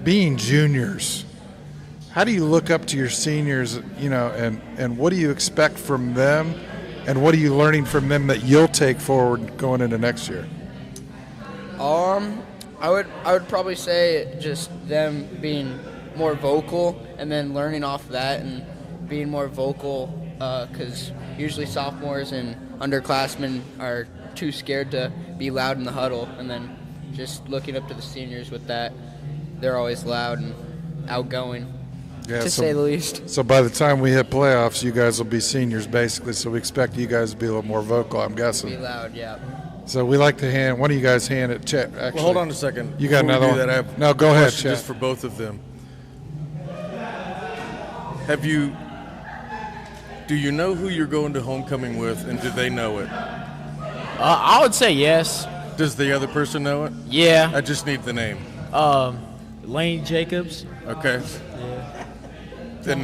Being juniors, how do you look up to your seniors, and what do you expect from them, and what are you learning from them that you'll take forward going into next year? I would probably say just them being more vocal, and then learning off that and being more vocal, because usually sophomores and underclassmen are too scared to be loud in the huddle, and then just looking up to the seniors with that. They're always loud and outgoing, to say the least. So by the time we hit playoffs, you guys will be seniors basically, so we expect you guys to be a little more vocal, I'm guessing. Be loud, yeah. So we like to hand, one of you guys hand it, Chet, actually. Well, hold on a second. You got Before we another do one? that, I have No, go a ahead, question Chet. just for both of them. Do you know who you're going to homecoming with, and do they know it? I would say yes. Does the other person know it? Yeah. I just need the name. Lane Jacobs. Okay. Yeah. Then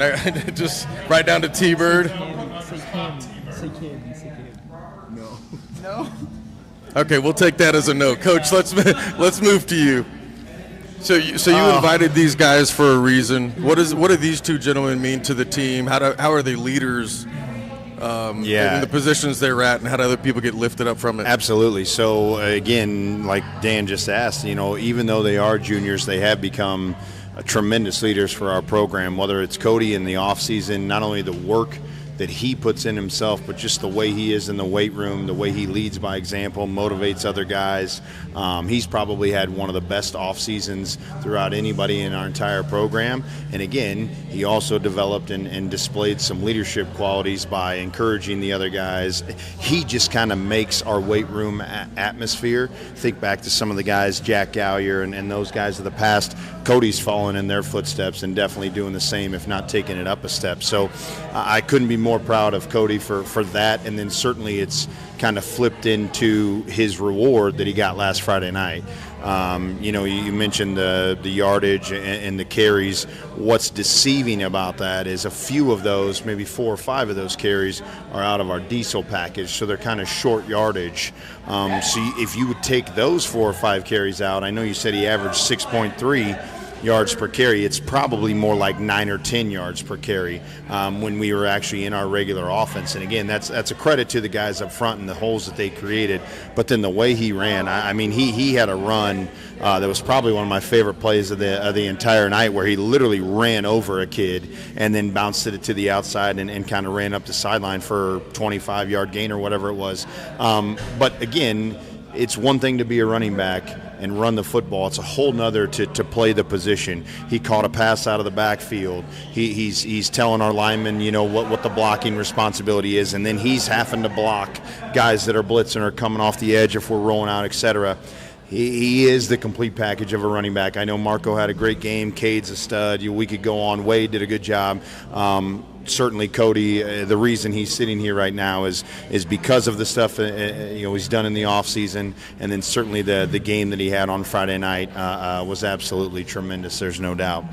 just right down to T-Bird. Say candy. No. Okay, we'll take that as a no. Coach, let's move to you. So you invited these guys for a reason. What do these two gentlemen mean to the team? How are they leaders and the positions they're at, and how do other people get lifted up from it? Absolutely. So, again, like Dan just asked, even though they are juniors, they have become tremendous leaders for our program, whether it's Cody in the offseason, not only the work that he puts in himself, but just the way he is in the weight room, the way he leads by example, motivates other guys. He's probably had one of the best off seasons throughout anybody in our entire program. And again, he also developed and displayed some leadership qualities by encouraging the other guys. He just kind of makes our weight room atmosphere. Think back to some of the guys, Jack Gallagher and those guys of the past. Cody's following in their footsteps and definitely doing the same, if not taking it up a step. So I couldn't be more proud of Cody for that, and then certainly it's kind of flipped into his reward that he got last Friday night. You mentioned the yardage and the carries. What's deceiving about that is a few of those, maybe 4 or 5 of those carries are out of our diesel package, so they're kind of short yardage. If you would take those 4 or 5 carries out, I know you said he averaged 6.3 yards per carry. It's probably more like 9 or 10 yards per carry when we were actually in our regular offense. And again, that's a credit to the guys up front and the holes that they created. But then the way he ran, he had a run that was probably one of my favorite plays of the entire night, where he literally ran over a kid and then bounced it to the outside and kind of ran up the sideline for a 25-yard gain or whatever it was. But again, it's one thing to be a running back and run the football. It's a whole nother to play the position. He caught a pass out of the backfield. He's telling our linemen, what the blocking responsibility is, and then he's having to block guys that are blitzing or coming off the edge if we're rolling out, etc. He is the complete package of a running back. I know Marco had a great game. Cade's a stud. We could go on. Wade did a good job. Certainly Cody, the reason he's sitting here right now is because of the stuff he's done in the offseason, and then certainly the game that he had on Friday night was absolutely tremendous. There's no doubt.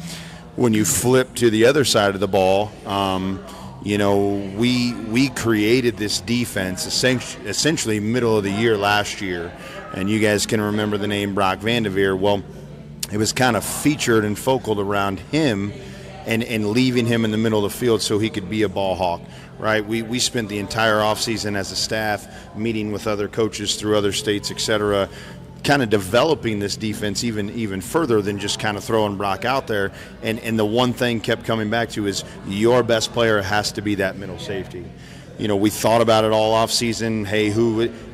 When you flip to the other side of the ball, we created this defense essentially middle of the year last year, and you guys can remember the name Brock Vanderveer. Well, it was kind of featured and focal around him and leaving him in the middle of the field so he could be a ball hawk, right? We spent the entire offseason as a staff meeting with other coaches through other states, et cetera, kind of developing this defense even further than just kind of throwing Brock out there. And the one thing kept coming back to is your best player has to be that middle safety. We thought about it all off season. Hey,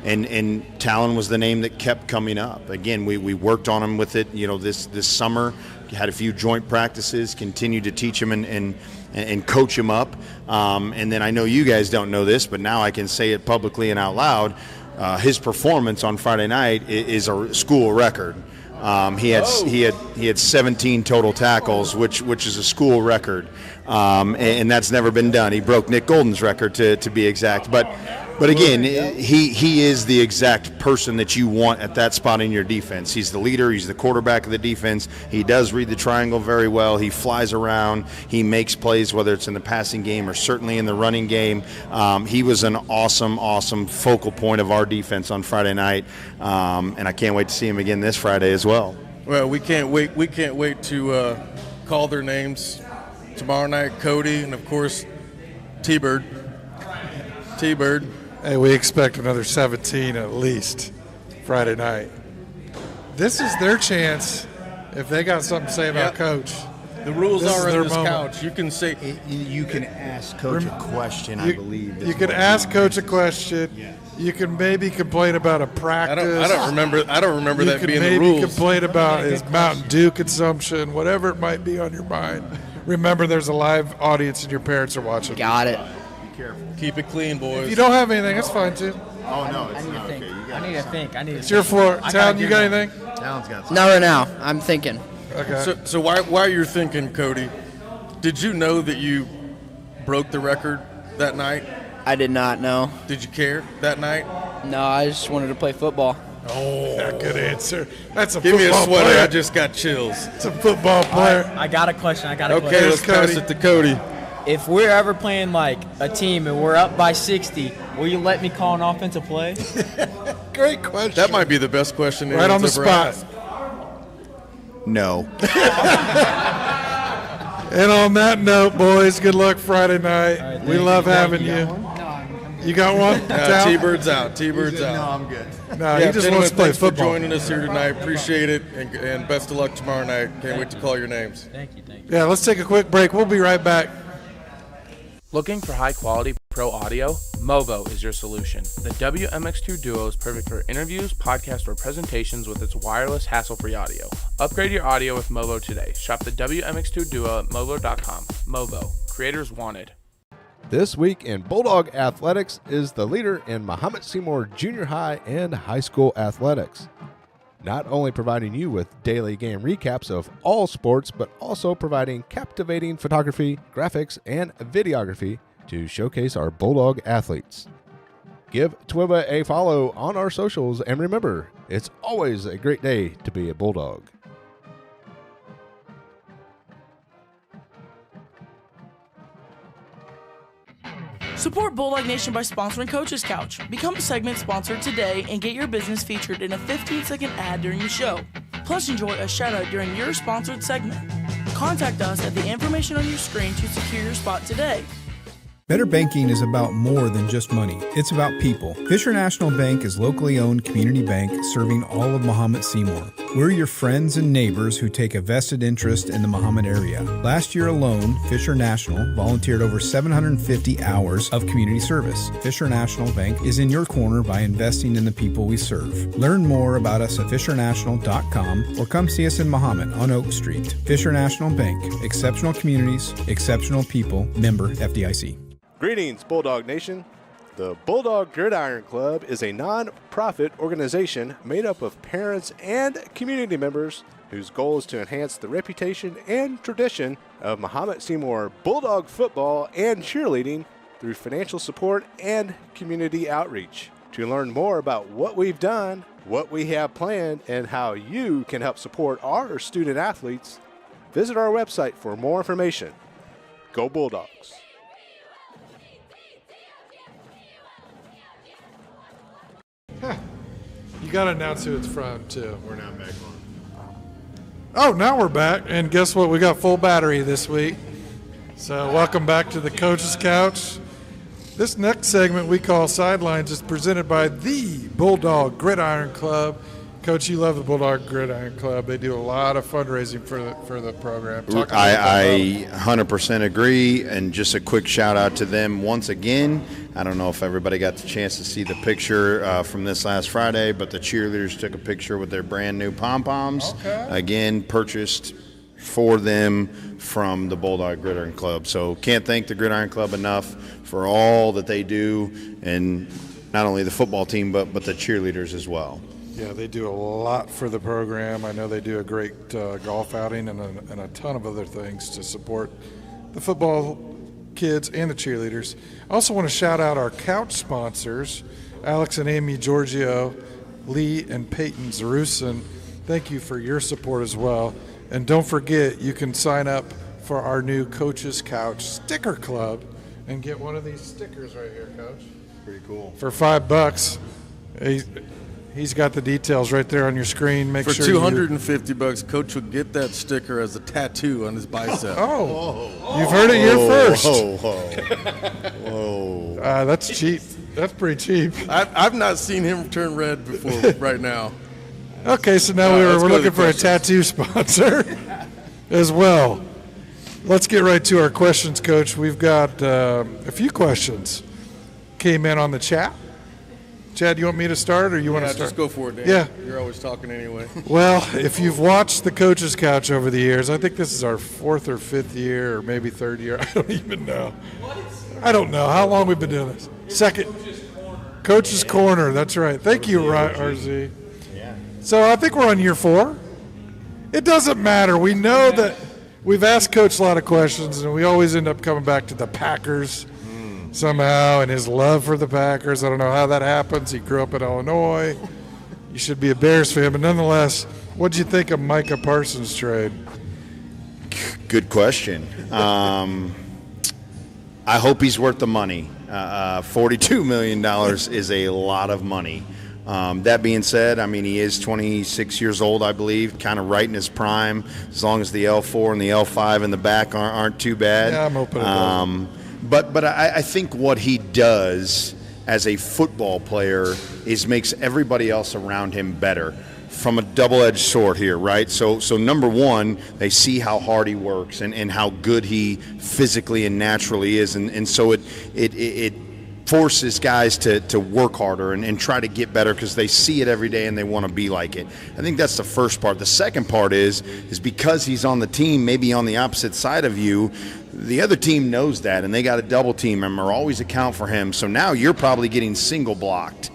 and Talon was the name that kept coming up. Again, we worked on him with it. This summer, had a few joint practices, continued to teach him and coach him up. And then I know you guys don't know this, but now I can say it publicly and out loud. His performance on Friday night is a school record. He had 17 total tackles, which is a school record, and that's never been done. He broke Nick Golden's record to be exact. But again, he is the exact person that you want at that spot in your defense. He's the leader. He's the quarterback of the defense. He does read the triangle very well. He flies around. He makes plays, whether it's in the passing game or certainly in the running game. He was an awesome focal point of our defense on Friday night, and I can't wait to see him again this Friday as well. Well, we can't wait. We can't wait to call their names tomorrow night. Cody and of course T-Bird. Hey, we expect another 17 at least Friday night. This is their chance if they got something to say about Coach. The rules are on this couch. You can say you can ask Coach a question, I believe. You can ask Coach a question. Yes. You can maybe complain about a practice. I don't remember that being the rules. You can maybe complain about his Mountain Dew consumption, whatever it might be on your mind. Remember, there's a live audience and your parents are watching. Got it. Careful. Keep it clean, boys. If you don't have anything, it's fine too. Oh no, it's I need not to think. okay. I need to think. It's your floor. Talon, you got anything? Talon's got something. Not right now. I'm thinking. Okay. So while you're thinking, Cody, did you know that you broke the record that night? I did not know. Did you care that night? No, I just wanted to play football. Oh, good answer. That's a Give me a football sweater. player. I just got chills. It's a football player. I got a question. Okay, let's pass it to Cody. If we're ever playing like a team and we're up by 60, will you let me call an offensive play? Great question. That might be the best question. Right on the spot. Asked. No. And on that note, boys, good luck Friday night. Right, we love having you. You got one? T-Bird's out. T-Bird's out. No, I'm good. No, he just wants to play thanks football. for joining us here tonight. Appreciate it, and best of luck tomorrow night. Can't wait to call your names. Thank you. Yeah, let's take a quick break. We'll be right back. Looking for high-quality pro audio? Movo is your solution. The WMX2 Duo is perfect for interviews, podcasts, or presentations with its wireless, hassle-free audio. Upgrade your audio with Movo today. Shop the WMX2 Duo at movo.com. Movo. Creators wanted. This week in Bulldog Athletics is the leader in Mahomet Seymour Junior High and High School athletics. Not only providing you with daily game recaps of all sports, but also providing captivating photography, graphics, and videography to showcase our Bulldog athletes. Give Twiba a follow on our socials, and remember, it's always a great day to be a Bulldog. Support Bulldog Nation by sponsoring Coach's Couch. Become a segment sponsor today and get your business featured in a 15-second ad during the show. Plus, enjoy a shout-out during your sponsored segment. Contact us at the information on your screen to secure your spot today. Better banking is about more than just money. It's about people. Fisher National Bank is locally owned community bank serving all of Mahomet Seymour. We're your friends and neighbors who take a vested interest in the Mahomet area. Last year alone, Fisher National volunteered over 750 hours of community service. Fisher National Bank is in your corner by investing in the people we serve. Learn more about us at fishernational.com or come see us in Mahomet on Oak Street. Fisher National Bank. Exceptional communities, exceptional people. Member FDIC. Greetings, Bulldog Nation. The Bulldog Gridiron Club is a non-profit organization made up of parents and community members whose goal is to enhance the reputation and tradition of Mahomet Seymour Bulldog football and cheerleading through financial support and community outreach. To learn more about what we've done, what we have planned, and how you can help support our student athletes, visit our website for more information. Go Bulldogs! You got to announce who it's from, too. We're not back on. Oh, now we're back. And guess what? We got full battery this week. So welcome back to the Coach's Couch. This next segment we call Sidelines is presented by the Bulldog Gridiron Club. Coach, you love the Bulldog Gridiron Club. They do a lot of fundraising for the program. I 100% agree, and just a quick shout-out to them once again. I don't know if everybody got the chance to see the picture from this last Friday, but the cheerleaders took a picture with their brand-new pom-poms. Okay. Again, purchased for them from the Bulldog Gridiron Club. So can't thank the Gridiron Club enough for all that they do, and not only the football team, but the cheerleaders as well. Yeah, they do a lot for the program. I know they do a great golf outing and a ton of other things to support the football kids and the cheerleaders. I also want to shout out our couch sponsors, Alex and Amy Giorgio, Lee and Peyton Zarusin. Thank you for your support as well. And don't forget, you can sign up for our new Coach's Couch Sticker Club and get one of these stickers right here, Coach. Pretty cool. For $5. He's got the details right there on your screen. Make for sure $250, Coach will get that sticker as a tattoo on his bicep. You've heard it here first. Whoa. That's cheap. That's pretty cheap. I've not seen him turn red before right now. Okay, so now we're looking for a tattoo sponsor as well. Let's get right to our questions, Coach. We've got a few questions came in on the chat. Chad, you want me to start, or you want to start? Just go for it, Dan. Yeah. You're always talking anyway. Well, if you've watched the Coach's Couch over the years, I think this is our 4th or 5th year, or maybe 3rd year. I don't even know. I don't know how long we've been doing this. Second. Coach's Corner. That's right. Thank you, RZ. Yeah. So I think we're on year 4. It doesn't matter. We know that we've asked Coach a lot of questions, and we always end up coming back to the Packers somehow, and his love for the Packers. I don't know how that happens. He grew up in Illinois. You should be a Bears fan, but nonetheless, what did you think of Micah Parsons' trade? Good question. I hope he's worth the money. $42 million is a lot of money. That being said, I mean, he is 26 years old, I believe, kind of right in his prime, as long as the L4 and the L5 in the back aren't too bad. Yeah, I'm hoping it doesn't. But I think what he does as a football player makes everybody else around him better. From a double-edged sword here, right? So number one, they see how hard he works and how good he physically and naturally is, and so it forces guys to work harder and try to get better because they see it every day and they want to be like it. I think that's the first part. The second part is because he's on the team, maybe on the opposite side of you, the other team knows that and they got to double team him or always account for him. So now you're probably getting single blocked,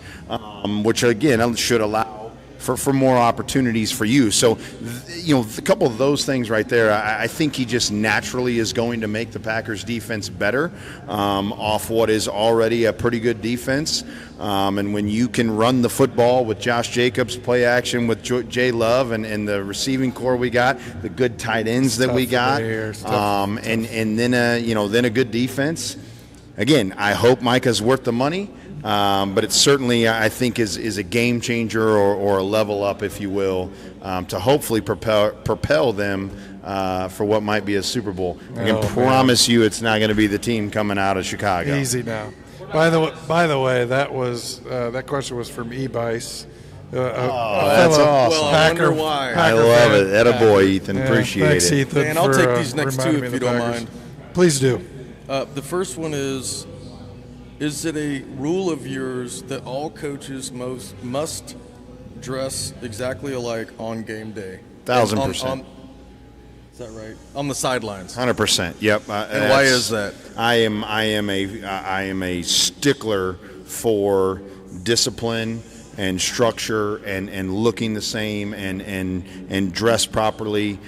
which again should allow for more opportunities for you. So, a couple of those things right there, I think he just naturally is going to make the Packers defense better off what is already a pretty good defense. And when you can run the football with Josh Jacobs, play action with Jay Love and the receiving core we got, the good tight ends that we got, and then a good defense. Again, I hope Micah's worth the money. But it certainly, I think, is a game changer or a level up, if you will, to hopefully propel them for what might be a Super Bowl. I can promise you it's not going to be the team coming out of Chicago. Easy now. By the way, that question was from E-Bice. That's awesome. Well, I wonder why. I love it. Attaboy, Ethan. Appreciate thanks, it. Ethan. Dan, I'll take these next two if you don't mind. Please do. The first one is it a rule of yours that all coaches must dress exactly alike on game day? 1,000%. Is that right? On the sidelines. 100%. Yep. And why is that? I am a stickler for discipline and structure and looking the same and dress properly.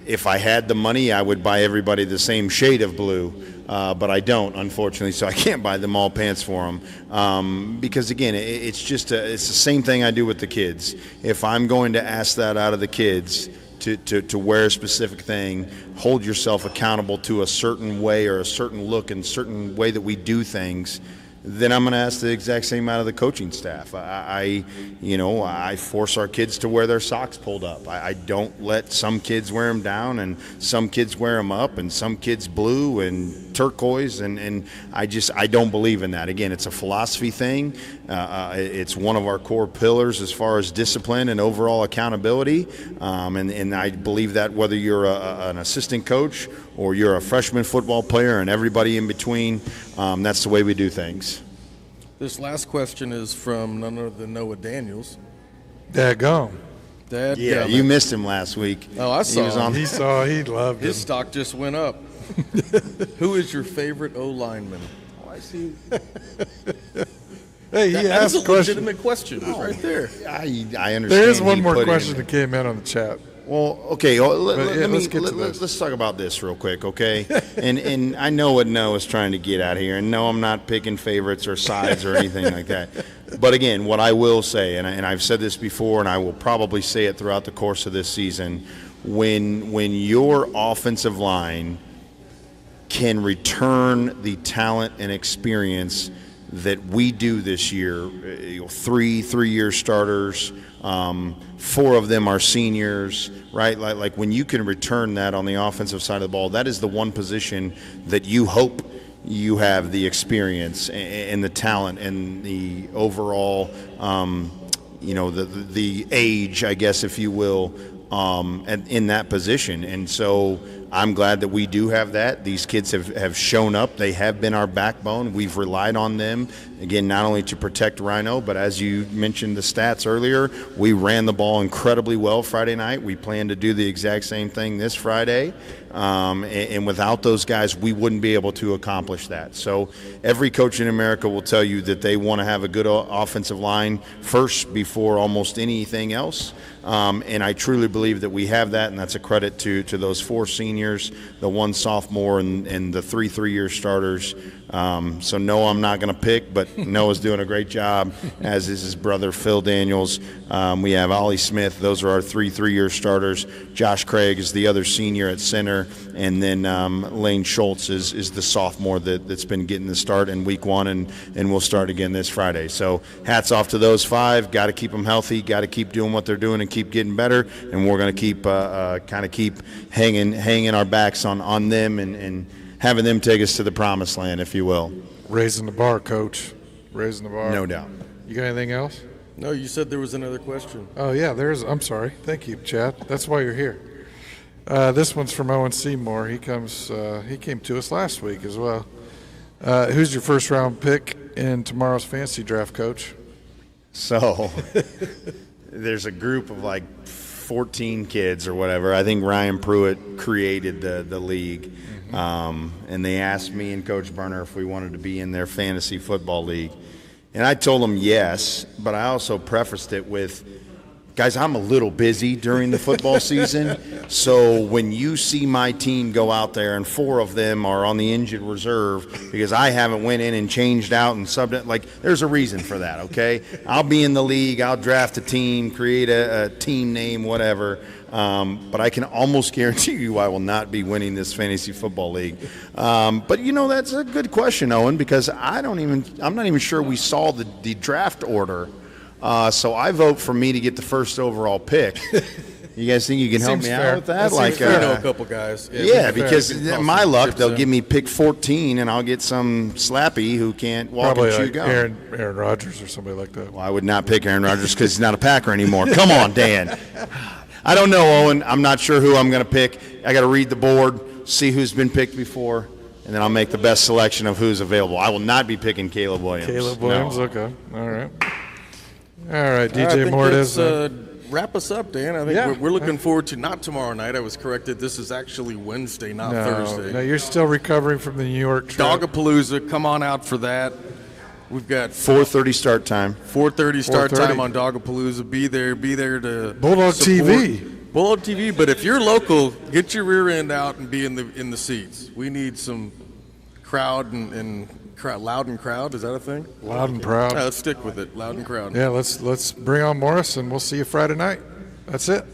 If I had the money, I would buy everybody the same shade of blue. But I don't, unfortunately, so I can't buy them all pants for them. Because, again, it's the same thing I do with the kids. If I'm going to ask that out of the kids to wear a specific thing, hold yourself accountable to a certain way or a certain look and certain way that we do things, then I'm going to ask the exact same out of the coaching staff. I force our kids to wear their socks pulled up. I don't let some kids wear them down and some kids wear them up and some kids blue and turquoise, and I don't believe in that. Again, it's a philosophy thing. It's one of our core pillars as far as discipline and overall accountability, and I believe that whether you're an assistant coach or you're a freshman football player and everybody in between, that's the way we do things. This last question is from none other than Noah Daniels. Daggone. Yeah, you missed him last week. Oh, I saw him. He loved His him. stock just went up. Who is your favorite O-lineman? Oh, I see. Hey, he asked a That's a legitimate question right there. I understand. There is one he more put question in. that came in on the chat. Well, okay. Let's talk about this real quick, okay? and I know what Noah's trying to get at here, and no, I'm not picking favorites or sides or anything like that. But again, what I will say, and I've said this before, and I will probably say it throughout the course of this season, when your offensive line can return the talent and experience that we do this year, three-year starters. 4 of them are seniors, right? Like when you can return that on the offensive side of the ball, that is the one position that you hope you have the experience and the talent and the overall, the age, I guess, if you will, in that position. And so I'm glad that we do have that. These kids have shown up. They have been our backbone. We've relied on them, again, not only to protect Rhino, but as you mentioned the stats earlier, we ran the ball incredibly well Friday night. We plan to do the exact same thing this Friday. And without those guys, we wouldn't be able to accomplish that. So every coach in America will tell you that they want to have a good offensive line first before almost anything else. And I truly believe that we have that, and that's a credit to those 4 seniors, the 1 sophomore, and the 3 3-year starters. So no, I'm not going to pick, but Noah's doing a great job, as is his brother Phil Daniels. We have Ollie Smith. Those are our 3 3-year starters. Josh Craig is the other senior at center, and then Lane Schultz is the sophomore that's been getting the start in week 1, and we'll start again this Friday. So hats off to those 5. Got to keep them healthy. Got to keep doing what they're doing and keep getting better. And we're going to keep keep hanging our backs on them and having them take us to the promised land, if you will. Raising the bar, Coach. Raising the bar. No doubt. You got anything else? No, you said there was another question. Oh, yeah, I'm sorry. Thank you, Chad. That's why you're here. This one's from Owen Seymour. He came to us last week as well. Who's your first-round pick in tomorrow's fantasy draft, Coach? So there's a group of like 14 kids or whatever. I think Ryan Pruitt created the league. And they asked me and Coach Burner if we wanted to be in their fantasy football league. And I told them yes, but I also prefaced it with, guys, I'm a little busy during the football season, so when you see my team go out there and 4 of them are on the injured reserve because I haven't went in and changed out and subbed it, like, there's a reason for that, okay? I'll be in the league, I'll draft a team, create a team name, whatever, but I can almost guarantee you I will not be winning this fantasy football league. But, that's a good question, Owen, because I'm not even sure we saw the draft order. So I vote for me to get the first overall pick. You guys think you can help me out with that? Like, I know a couple guys. Yeah, because my luck, they'll give me pick 14, and I'll get some slappy who can't walk Probably and chew like gum. Aaron Rodgers or somebody like that. Well, I would not pick Aaron Rodgers because he's not a Packer anymore. Come on, Dan. I don't know, Owen. I'm not sure who I'm going to pick. I got to read the board, see who's been picked before, and then I'll make the best selection of who's available. I will not be picking Caleb Williams. Caleb Williams, no. Okay. All right, DJ Mortis. Wrap us up, Dan. I think we're looking forward to, not tomorrow night. I was corrected. This is actually Wednesday, not Thursday. No, you're still recovering from the New York trip. Dogapalooza, come on out for that. We've got 4:30 start time. 4:30 start time on Dogapalooza. Be there to Bulldog support TV. Bulldog TV. But if you're local, get your rear end out and be in the seats. We need some crowd and loud and crowd. Is that a thing? Loud and proud. Let's stick with it. Loud and crowd. Yeah, let's bring on Morris, and we'll see you Friday night. That's it.